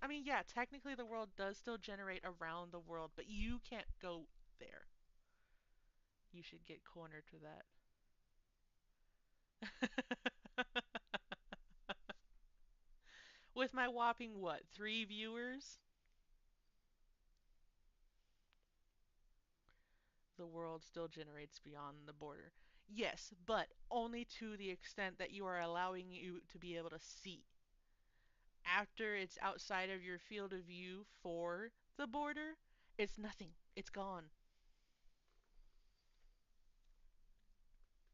I mean, yeah, technically the world does still generate around the world, but you can't go there. You should get cornered for that. With my whopping, what, 3 viewers? The world still generates beyond the border. Yes, but only to the extent that you are allowing you to be able to see. After it's outside of your field of view for the border, it's nothing. It's gone.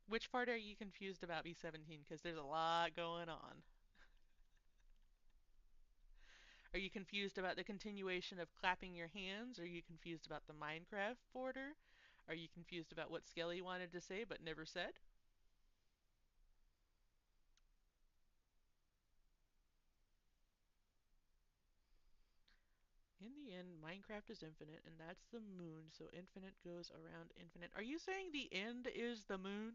Which part are you confused about B17? Because there's a lot going on. Are you confused about the continuation of clapping your hands? Are you confused about the Minecraft border? Are you confused about what Skelly wanted to say but never said? In the end, Minecraft is infinite, and that's the moon, so infinite goes around infinite. Are you saying the end is the moon?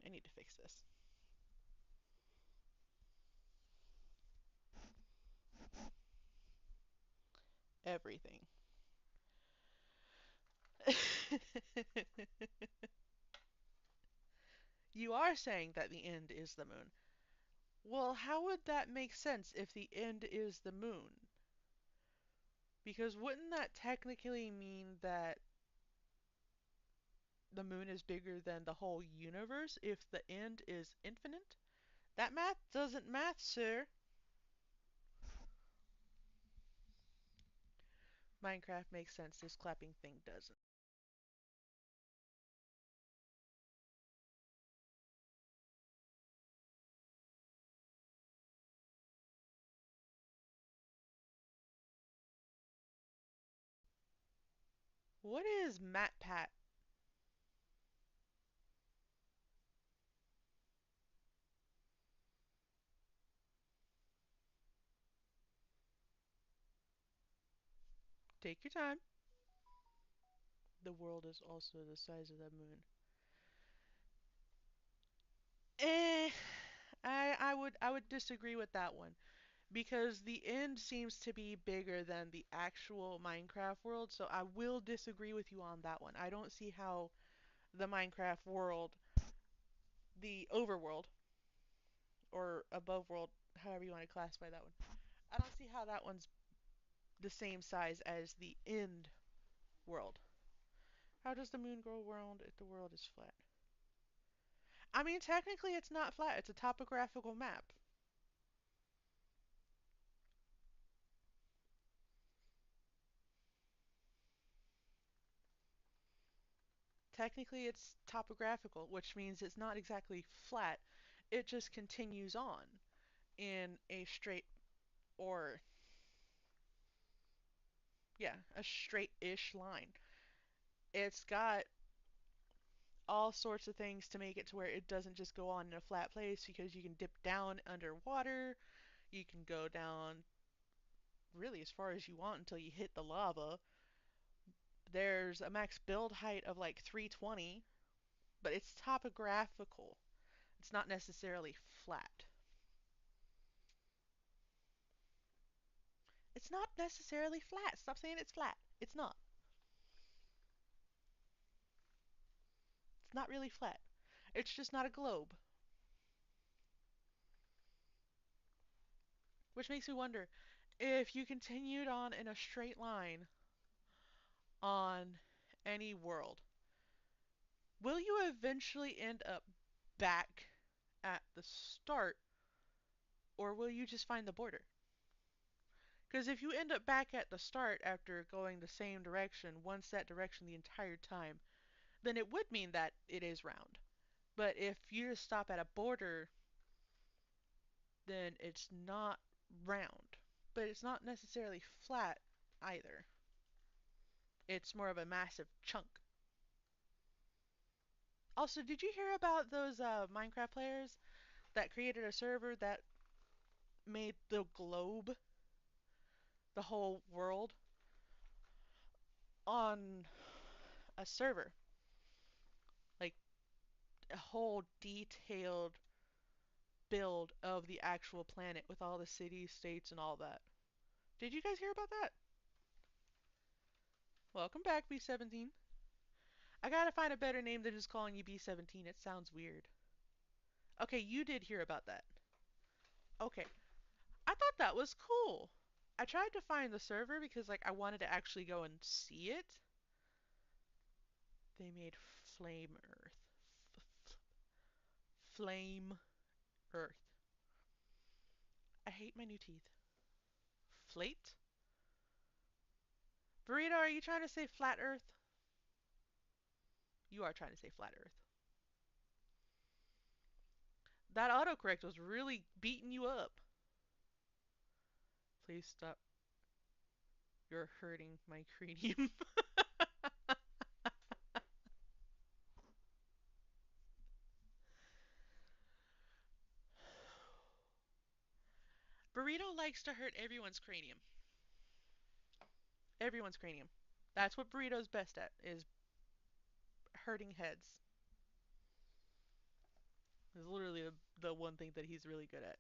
I need to fix this. Everything. You are saying that the end is the moon. Well, how would that make sense if the end is the moon? Because wouldn't that technically mean that the moon is bigger than the whole universe if the end is infinite? That math doesn't math, sir. Minecraft makes sense, this clapping thing doesn't. What is MatPat? Take your time. The world is also the size of the moon. Eh, I would disagree with that one because the end seems to be bigger than the actual Minecraft world, so I will disagree with you on that one. I don't see how the Minecraft world, the overworld or above world, however you want to classify that one, I don't see how that one's the same size as the end world. How does the moon grow round if the world is flat? I mean, technically it's not flat, it's a topographical map. Technically it's topographical, which means it's not exactly flat. It just continues on in a straight or yeah, a straight-ish line. It's got all sorts of things to make it to where it doesn't just go on in a flat place because you can dip down underwater, you can go down really as far as you want until you hit the lava. There's a max build height of like 320, but it's topographical. It's not necessarily flat. It's not necessarily flat. Stop saying it's flat. It's not. It's not really flat. It's just not a globe. Which makes me wonder if you continued on in a straight line on any world, will you eventually end up back at the start or will you just find the border? Because if you end up back at the start after going the same direction, one set direction the entire time, then it would mean that it is round. But if you just stop at a border, then it's not round. But it's not necessarily flat either. It's more of a massive chunk. Also, did you hear about those Minecraft players that created a server that made the globe, the whole world, on a server? Like a whole detailed build of the actual planet with all the cities, states, and all that. Did you guys hear about that? Welcome back, B17. I gotta find a better name than just calling you B17. It sounds weird. Okay, you did hear about that. Okay, I thought that was cool. I tried to find the server because like I wanted to actually go and see it. They made Flame Earth. Flame Earth. I hate my new teeth. Flate? Burrito, are you trying to say flat Earth? You are trying to say flat Earth. That autocorrect was really beating you up. Please stop. You're hurting my cranium. Burrito likes to hurt everyone's cranium. Everyone's cranium. That's what Burrito's best at, is hurting heads. Is literally the one thing that he's really good at.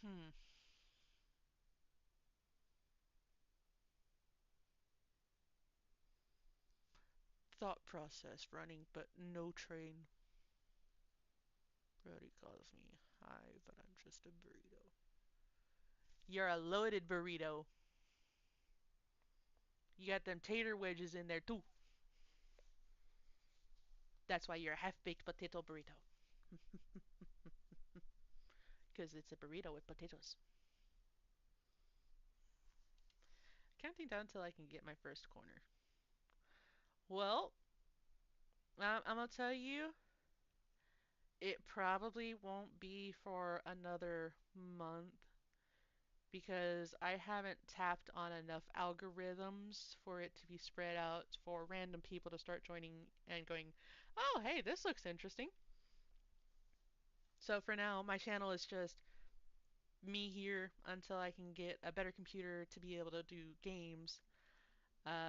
Hmm. Thought process running, but no train. Brody calls me hi, but I'm just a burrito. You're a loaded burrito. You got them tater wedges in there too. That's why you're a half-baked potato burrito. Because it's a burrito with potatoes. Counting down till I can get my first corner. Well, I'm gonna tell you, it probably won't be for another month because I haven't tapped on enough algorithms for it to be spread out for random people to start joining and going, oh, hey, this looks interesting. So for now, my channel is just me here until I can get a better computer to be able to do games.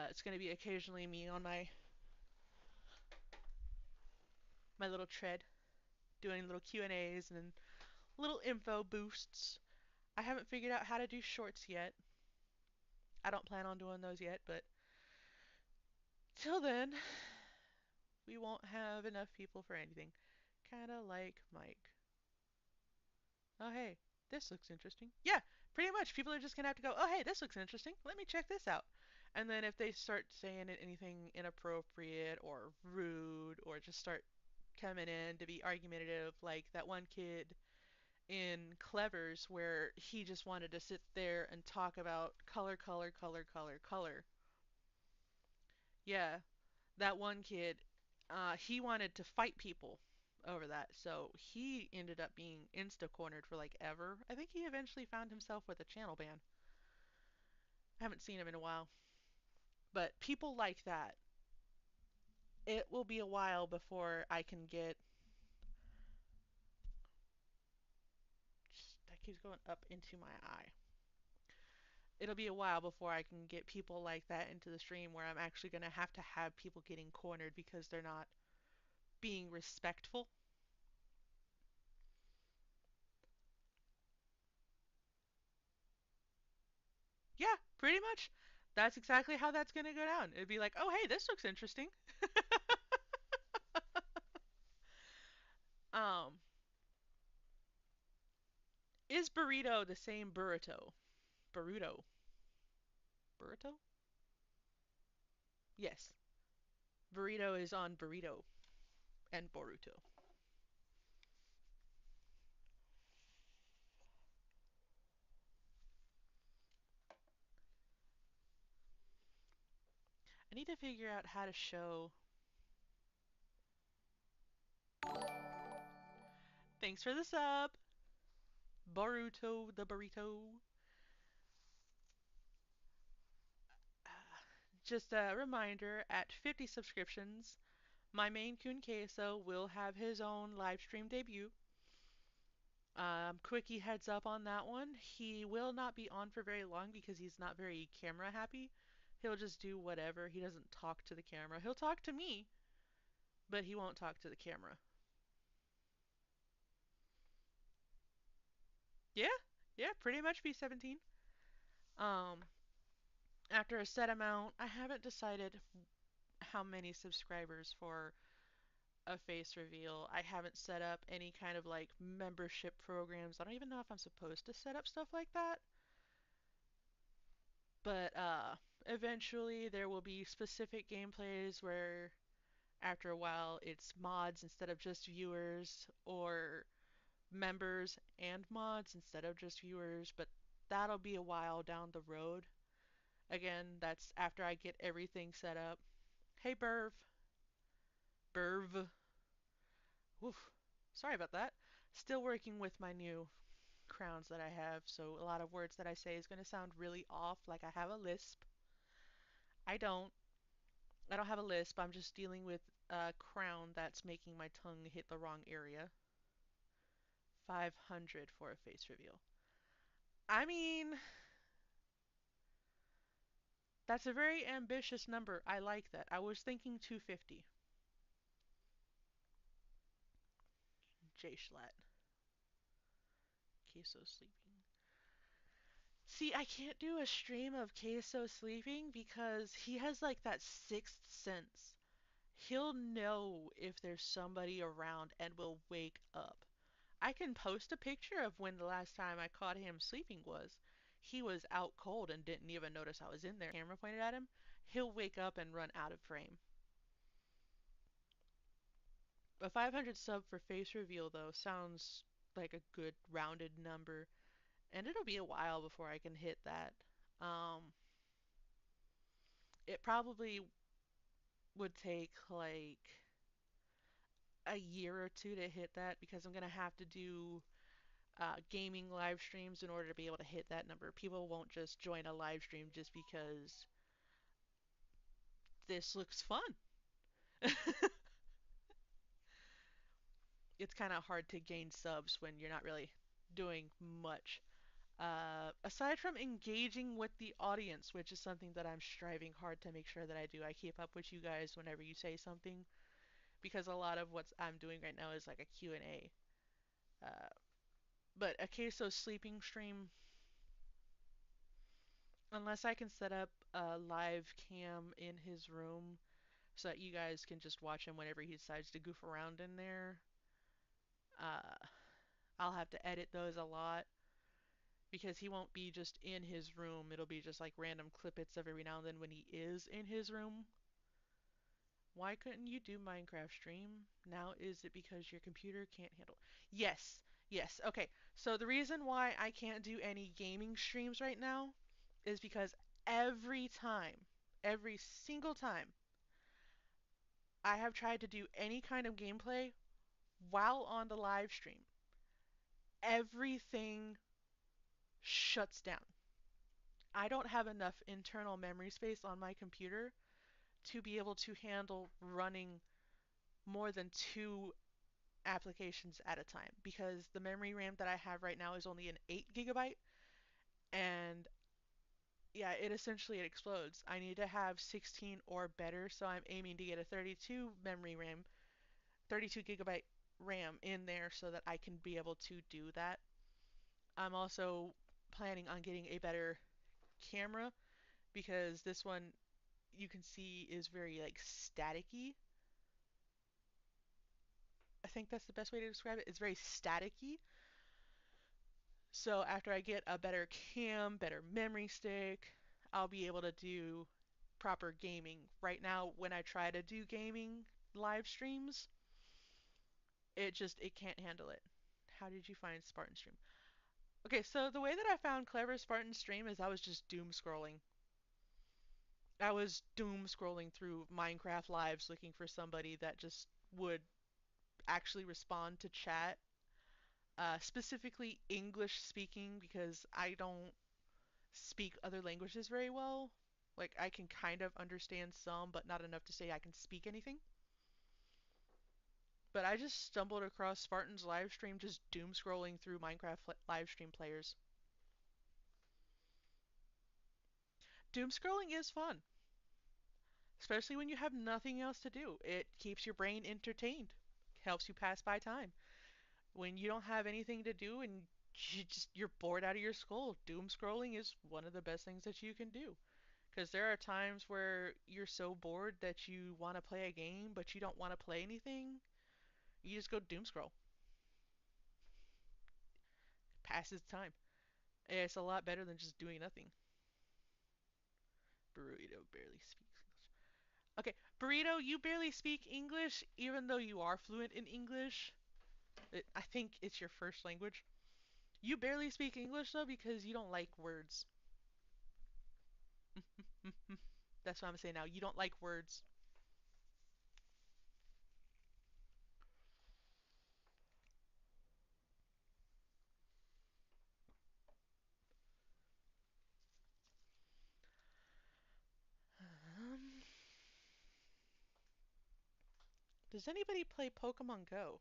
It's going to be occasionally me on my little tread doing little Q&As and little info boosts. I haven't figured out how to do shorts yet. I don't plan on doing those yet, but till then, we won't have enough people for anything. Kinda like Mike. Oh, hey, this looks interesting. Yeah, pretty much. People are just gonna have to go, oh, hey, this looks interesting. Let me check this out. And then if they start saying anything inappropriate or rude or just start coming in to be argumentative, like that one kid in Clevers where he just wanted to sit there and talk about color, color, color, color, color. Yeah, that one kid, he wanted to fight people over that. So he ended up being insta cornered for like ever. I think he eventually found himself with a channel ban. I haven't seen him in a while. But people like that, it will be a while before I can get. That keeps going up into my eye. It'll be a while before I can get people like that into the stream where I'm actually going to have people getting cornered because they're not being respectful. Yeah, pretty much. That's exactly how that's going to go down. It'd be like, oh, hey, this looks interesting. um, is burrito the same burrito? Burrito. Burrito? Yes. Burrito is on burrito and Boruto. I need to figure out how to show. Thanks for the sub. Boruto the burrito. Just a reminder, at 50 subscriptions, my main Kun Queso will have his own live stream debut. Quickie heads up on that one. He will not be on for very long because he's not very camera happy. He'll just do whatever. He doesn't talk to the camera. He'll talk to me, but he won't talk to the camera. Yeah, yeah, pretty much B17. Um, After a set amount, I haven't decided how many subscribers for a face reveal. I haven't set up any kind of like membership programs. I don't even know if I'm supposed to set up stuff like that. But eventually there will be specific gameplays where after a while it's mods instead of just viewers or members and mods instead of just viewers, but that'll be a while down the road. Again, that's after I get everything set up. Hey Burv. Burv. Oof. Sorry about that. Still working with my new crowns that I have, so a lot of words that I say is going to sound really off, like I have a lisp. I don't. I don't have a lisp. I'm just dealing with a crown that's making my tongue hit the wrong area. 500 for a face reveal. I mean, that's a very ambitious number. I like that. I was thinking 250. J Schlatt. Queso sleeping. See, I can't do a stream of Queso sleeping because he has like that sixth sense. He'll know if there's somebody around and will wake up. I can post a picture of when the last time I caught him sleeping was. He was out cold and didn't even notice I was in there. Camera pointed at him. He'll wake up and run out of frame. A 500 sub for face reveal though sounds like a good rounded number, and it'll be a while before I can hit that. Um, it probably would take like a year or two to hit that because I'm gonna have to do gaming live streams in order to be able to hit that number. People won't just join a live stream just because this looks fun. It's kind of hard to gain subs when you're not really doing much. Aside from engaging with the audience, which is something that I'm striving hard to make sure that I do, I keep up with you guys whenever you say something, because a lot of what I'm doing right now is like a Q&A. Uh, but a Queso sleeping stream, unless I can set up a live cam in his room so that you guys can just watch him whenever he decides to goof around in there, uh, I'll have to edit those a lot because he won't be just in his room. It'll be just like random clippets of every now and then when he is in his room. Why couldn't you do Minecraft stream? Now is it because your computer can't handle? Yes, yes. Okay. So the reason why I can't do any gaming streams right now is because every time, every single time I have tried to do any kind of gameplay while on the live stream, everything shuts down. I don't have enough internal memory space on my computer to be able to handle running more than two applications at a time because the memory RAM that I have right now is only an 8 gigabyte, and yeah, it explodes. I need to have 16 or better, so I'm aiming to get a 32 gigabyte RAM in there so that I can be able to do that. I'm also planning on getting a better camera because this one you can see is very like staticky. I think that's the best way to describe it. It's very staticky. So after I get a better cam, better memory stick, I'll be able to do proper gaming. Right now, when I try to do gaming live streams, it can't handle it. How did you find Spartan Stream? Okay, so the way that I found Clever Spartan Stream is I was just doom scrolling. I was doom scrolling through Minecraft lives looking for somebody that just would actually respond to chat, specifically English speaking because I don't speak other languages very well. Like I can kind of understand some, but not enough to say I can speak anything. But I just stumbled across Spartan's live stream just doom scrolling through Minecraft live stream players. Doom scrolling is fun, especially when you have nothing else to do. It keeps your brain entertained, helps you pass by time. When you don't have anything to do and you're bored out of your skull, doom scrolling is one of the best things that you can do. Because there are times where you're so bored that you want to play a game, but you don't want to play anything. You just go doom scroll. Passes time. It's a lot better than just doing nothing. Burrito barely speaks English. Okay, Burrito, you barely speak English, even though you are fluent in English. I think it's your first language. You barely speak English though because you don't like words. That's what I'm saying now. You don't like words. Um, does anybody play Pokemon Go?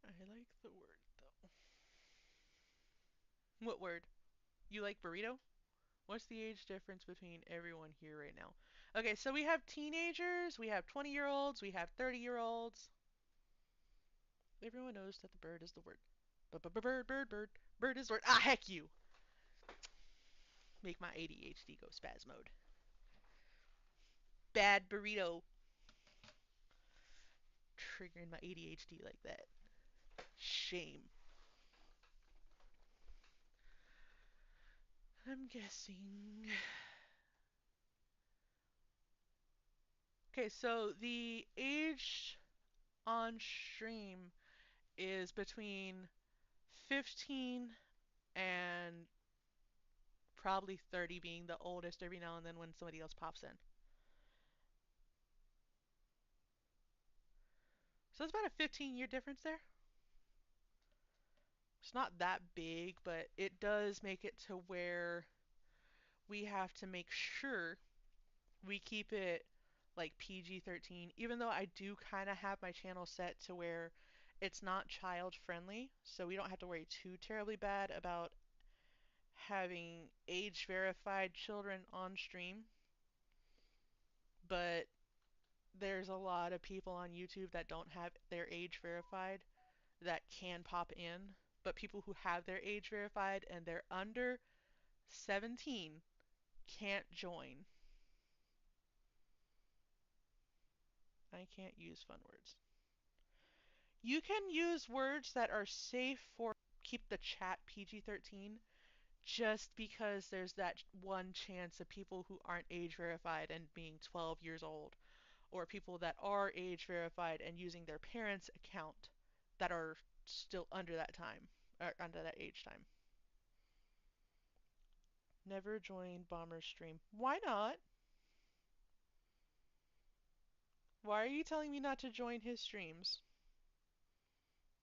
I like the word though. What word? You like burrito? What's the age difference between everyone here right now? Okay, so we have teenagers, we have 20-year-olds, we have 30-year-olds. Everyone knows that the bird is the word. Bird is the word. Ah, heck you! Make my ADHD go spaz mode. Bad burrito. Triggering my ADHD like that. Shame. I'm guessing. Okay, so the age on stream is between 15 and probably 30 being the oldest every now and then when somebody else pops in. So it's about a 15-year difference there. It's not that big, but it does make it to where we have to make sure we keep it like PG-13, even though I do kind of have my channel set to where it's not child friendly, so we don't have to worry too terribly bad about having age verified children on stream. But there's a lot of people on YouTube that don't have their age verified that can pop in, but people who have their age verified and they're under 17 can't join. I can't use fun words. You can use words that are safe for keep the chat PG-13 just because there's that one chance of people who aren't age verified and being 12 years old, or people that are age verified and using their parents' account that are still under that time, or under that age time. Never join Bomber's stream. Why not? Why are you telling me not to join his streams?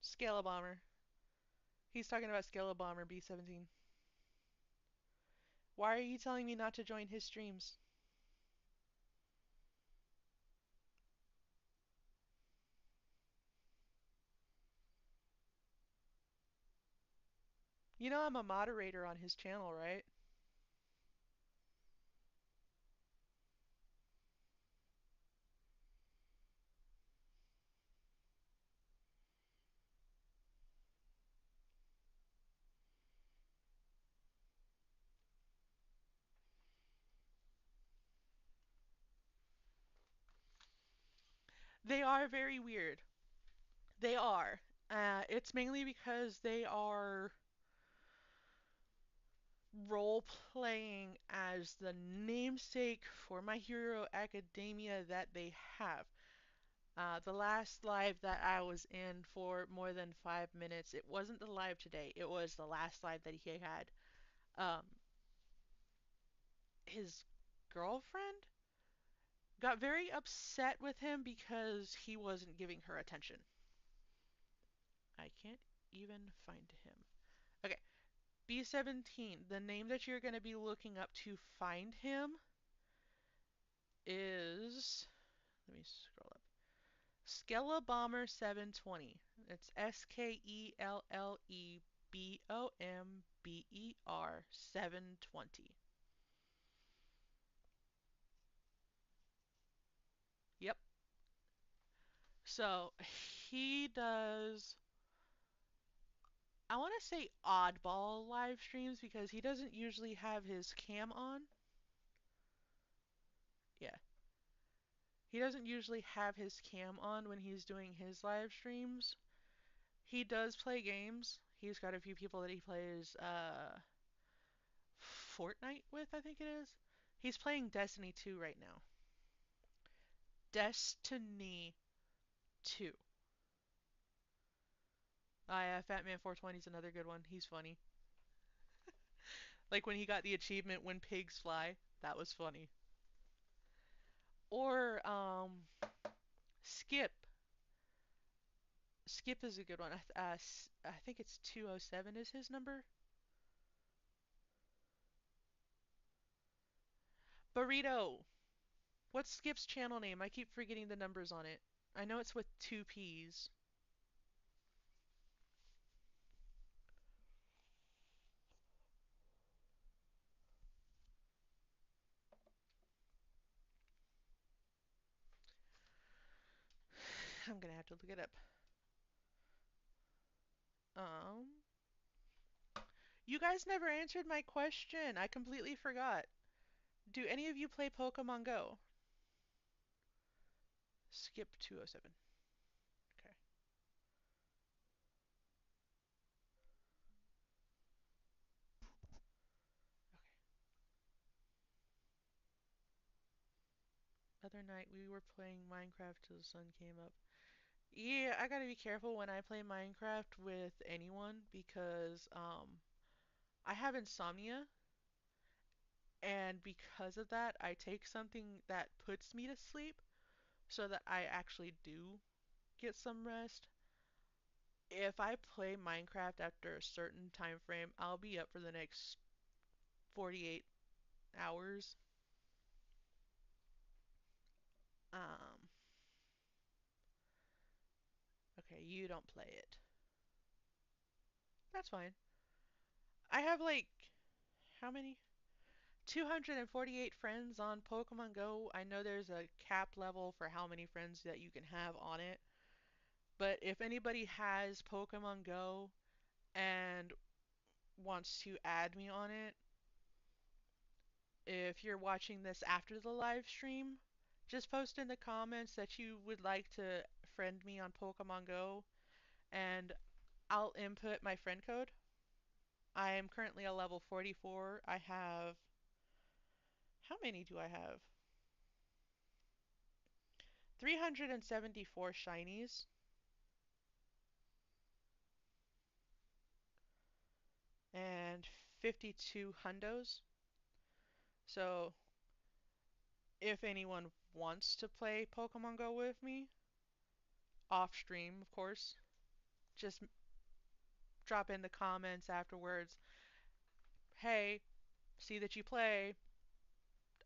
Scala Bomber. He's talking about Scala Bomber B17. Why are you telling me not to join his streams? You know I'm a moderator on his channel, right? They are very weird. They are. It's mainly because they are role playing as the namesake for My Hero Academia that they have. The last live that I was in for more than 5 minutes, it wasn't the live today, it was the last live that he had. Um, his girlfriend got very upset with him because he wasn't giving her attention. I can't even find him. Okay, B17, the name that you're going to be looking up to find him is. Let me scroll up. Skella Bomber 720. It's SKELLEBOMBER 720. Yep. So he does, I want to say oddball live streams because he doesn't usually have his cam on. Yeah. He doesn't usually have his cam on when he's doing his live streams. He does play games. He's got a few people that he plays Fortnite with, I think it is. He's playing Destiny 2 right now. Destiny 2. Yeah, Fatman 420 is another good one. He's funny. Like when he got the achievement when pigs fly. That was funny. Or Skip. Skip is a good one. I think it's 207 is his number. Burrito. What's Skip's channel name? I keep forgetting the numbers on it. I know it's with two P's. I'm gonna have to look it up. Um, you guys never answered my question. I completely forgot. Do any of you play Pokemon Go? Skip 207. Okay. Okay. Other night we were playing Minecraft till the sun came up. Yeah, I gotta be careful when I play Minecraft with anyone because I have insomnia And because of that, I take something that puts me to sleep so that I actually do get some rest. If I play Minecraft after a certain time frame, I'll be up for the next 48 hours. Um, okay, you don't play it. That's fine. I have like how many? 248 friends on Pokemon Go. I know there's a cap level for how many friends that you can have on it. But if anybody has Pokemon Go and wants to add me on it, if you're watching this after the live stream, just post in the comments that you would like to friend me on Pokemon Go and I'll input my friend code. I am currently a level 44. I have. How many do I have? 374 shinies and 52 hundos. So, if anyone wants to play Pokemon Go with me, off stream, of course, just drop in the comments afterwards. Hey, see that you play.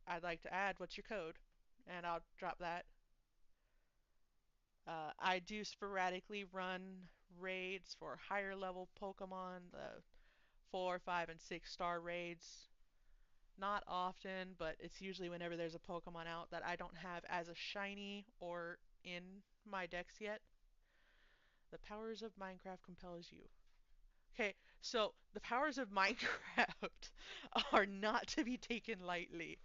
I'd like to add. What's your code? And I'll drop that. I do sporadically run raids for higher level Pokemon, the 4, 5, and 6 star raids. Not often, but it's usually whenever there's a Pokemon out that I don't have as a shiny or in my decks yet. The powers of Minecraft compels you. Okay, so the powers of Minecraft are not to be taken lightly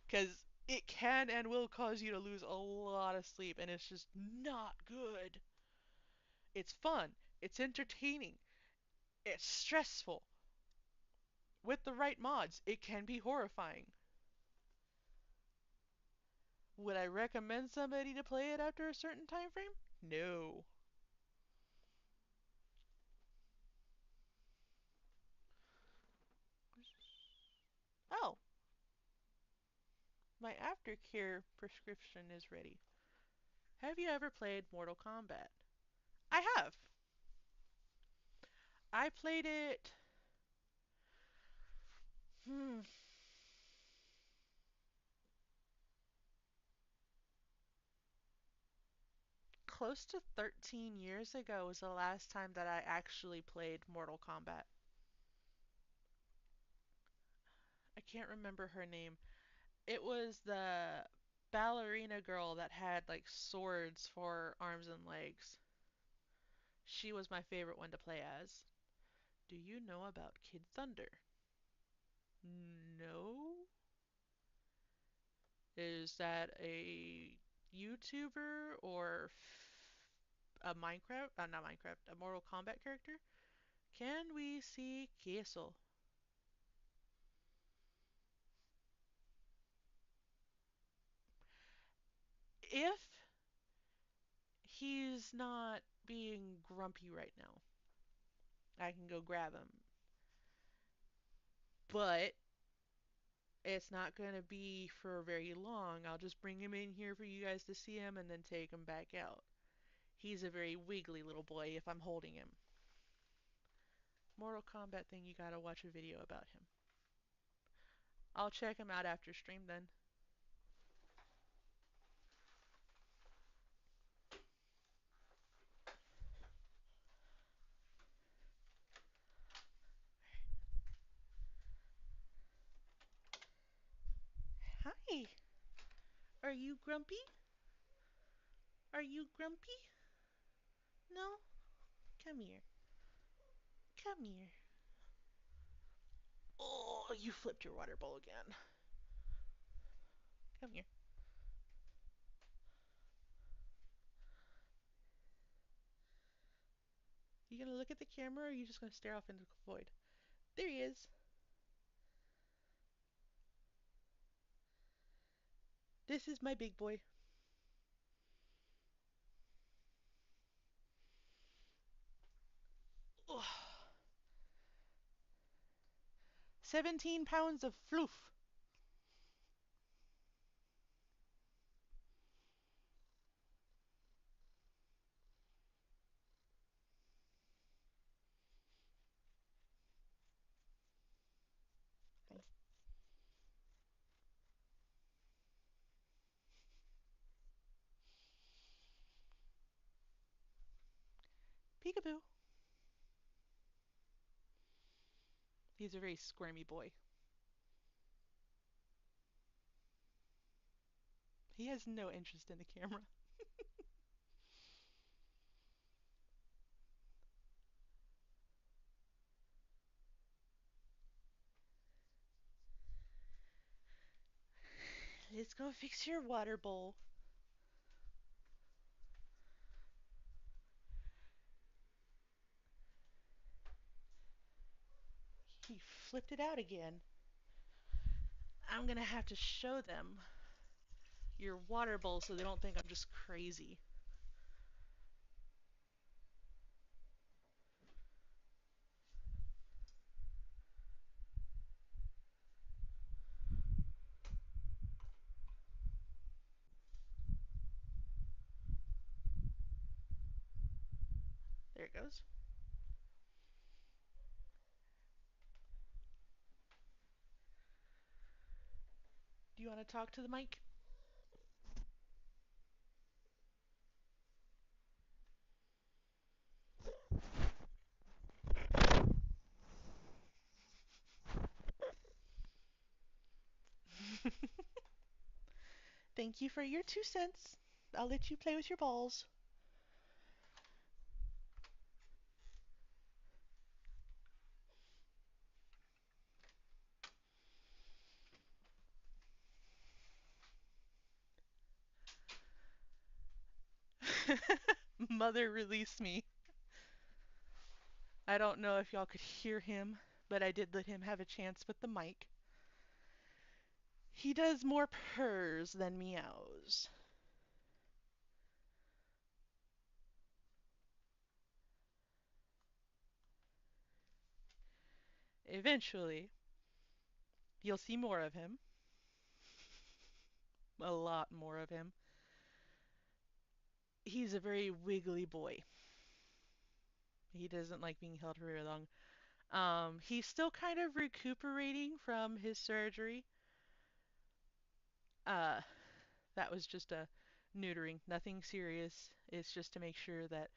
because it can and will cause you to lose a lot of sleep, and it's just not good. It's fun, it's entertaining, it's stressful. With the right mods, it can be horrifying. Would I recommend somebody to play it after a certain time frame? No. Oh, my aftercare prescription is ready. Have you ever played Mortal Kombat? I have. I played it hmm, close to 13 years ago was the last time that I actually played Mortal Kombat. I can't remember her name. It was the ballerina girl that had like swords for arms and legs. She was my favorite one to play as. Do you know about Kid Thunder? No? Is that a YouTuber or a Minecraft? Not Minecraft, a Mortal Kombat character? Can we see Kiesel? If he's not being grumpy right now, I can go grab him. But it's not going to be for very long. I'll just bring him in here for you guys to see him and then take him back out. He's a very wiggly little boy if I'm holding him. Mortal Kombat thing, you gotta watch a video about him. I'll check him out after stream then. Hi. Are you grumpy? Are you grumpy? No? Come here. Come here. Oh, you flipped your water bowl again. Come here. You gonna look at the camera or are you just gonna stare off into the void? There he is. This is my big boy. Oh, 17 pounds of floof. Peekaboo. He's a very squirmy boy. He has no interest in the camera. Let's go fix your water bowl. He flipped it out again. I'm gonna have to show them your water bowl so they don't think I'm just crazy. There it goes. Do you want to talk to the mic? Thank you for your 2 cents. I'll let you play with your balls. Mother, release me. I don't know if y'all could hear him, but I did let him have a chance with the mic. He does more purrs than meows. Eventually, you'll see more of him. A lot more of him. He's a very wiggly boy. He doesn't like being held for very long. He's still kind of recuperating from his surgery. Uh, that was just a neutering, nothing serious. It's just to make sure that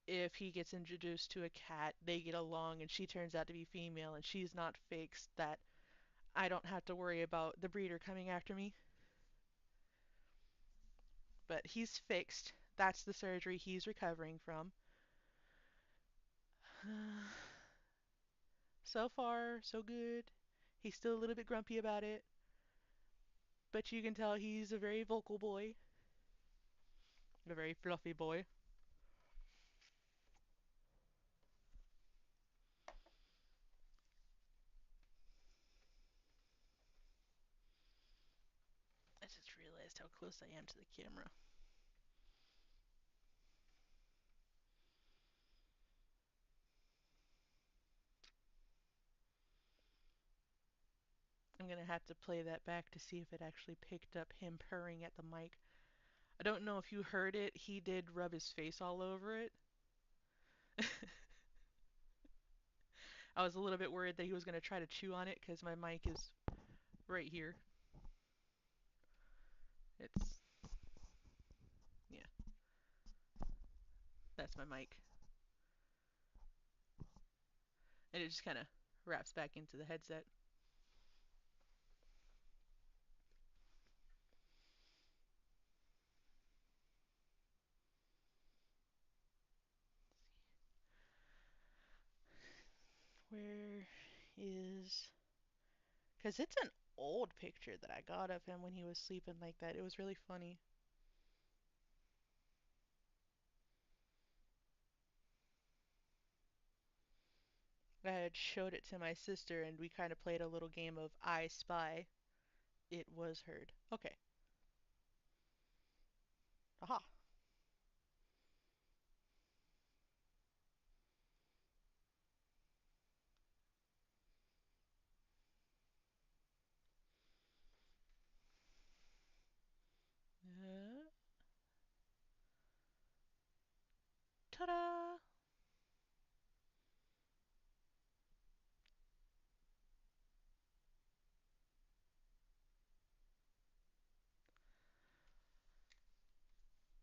if he gets introduced to a cat, they get along and she turns out to be female and she's not fixed, that I don't have to worry about the breeder coming after me. But he's fixed. That's the surgery he's recovering from. So far, so good. He's still a little bit grumpy about it, but you can tell he's a very vocal boy, a very fluffy boy. I just realized how close I am to the camera. I'm gonna have to play that back to see if it actually picked up him purring at the mic. I don't know if you heard it, he did rub his face all over it. I was a little bit worried that he was gonna try to chew on it because my mic is right here. It's, yeah, that's my mic. And it just kind of wraps back into the headset. Where is. Because it's an old picture that I got of him when he was sleeping like that. It was really funny. I had showed it to my sister and we kind of played a little game of I Spy. It was heard. Okay. Aha. Uh, ta-da!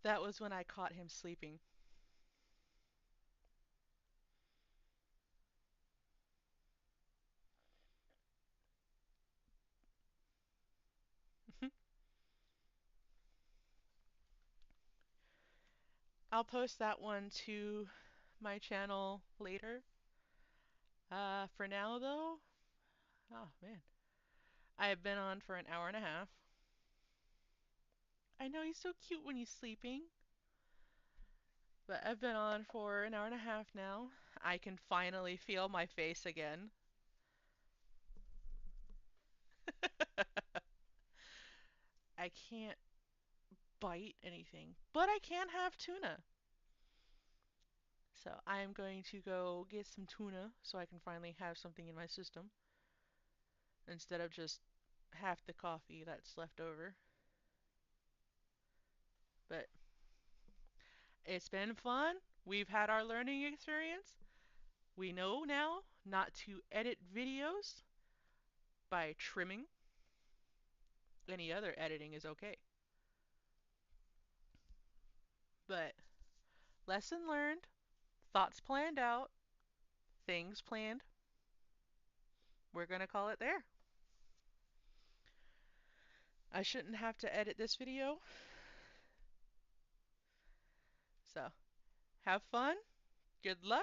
That was when I caught him sleeping. I'll post that one to my channel later. For now though, oh man, I have been on for an hour and a half. I know he's so cute when he's sleeping, but I've been on for an hour and a half now. I can finally feel my face again. I can't bite anything, but I can have tuna. So I'm going to go get some tuna so I can finally have something in my system instead of just half the coffee that's left over. But it's been fun. We've had our learning experience. We know now not to edit videos by trimming. Any other editing is okay. But lesson learned, thoughts planned out, things planned. We're going to call it there. I shouldn't have to edit this video. So have fun. Good luck.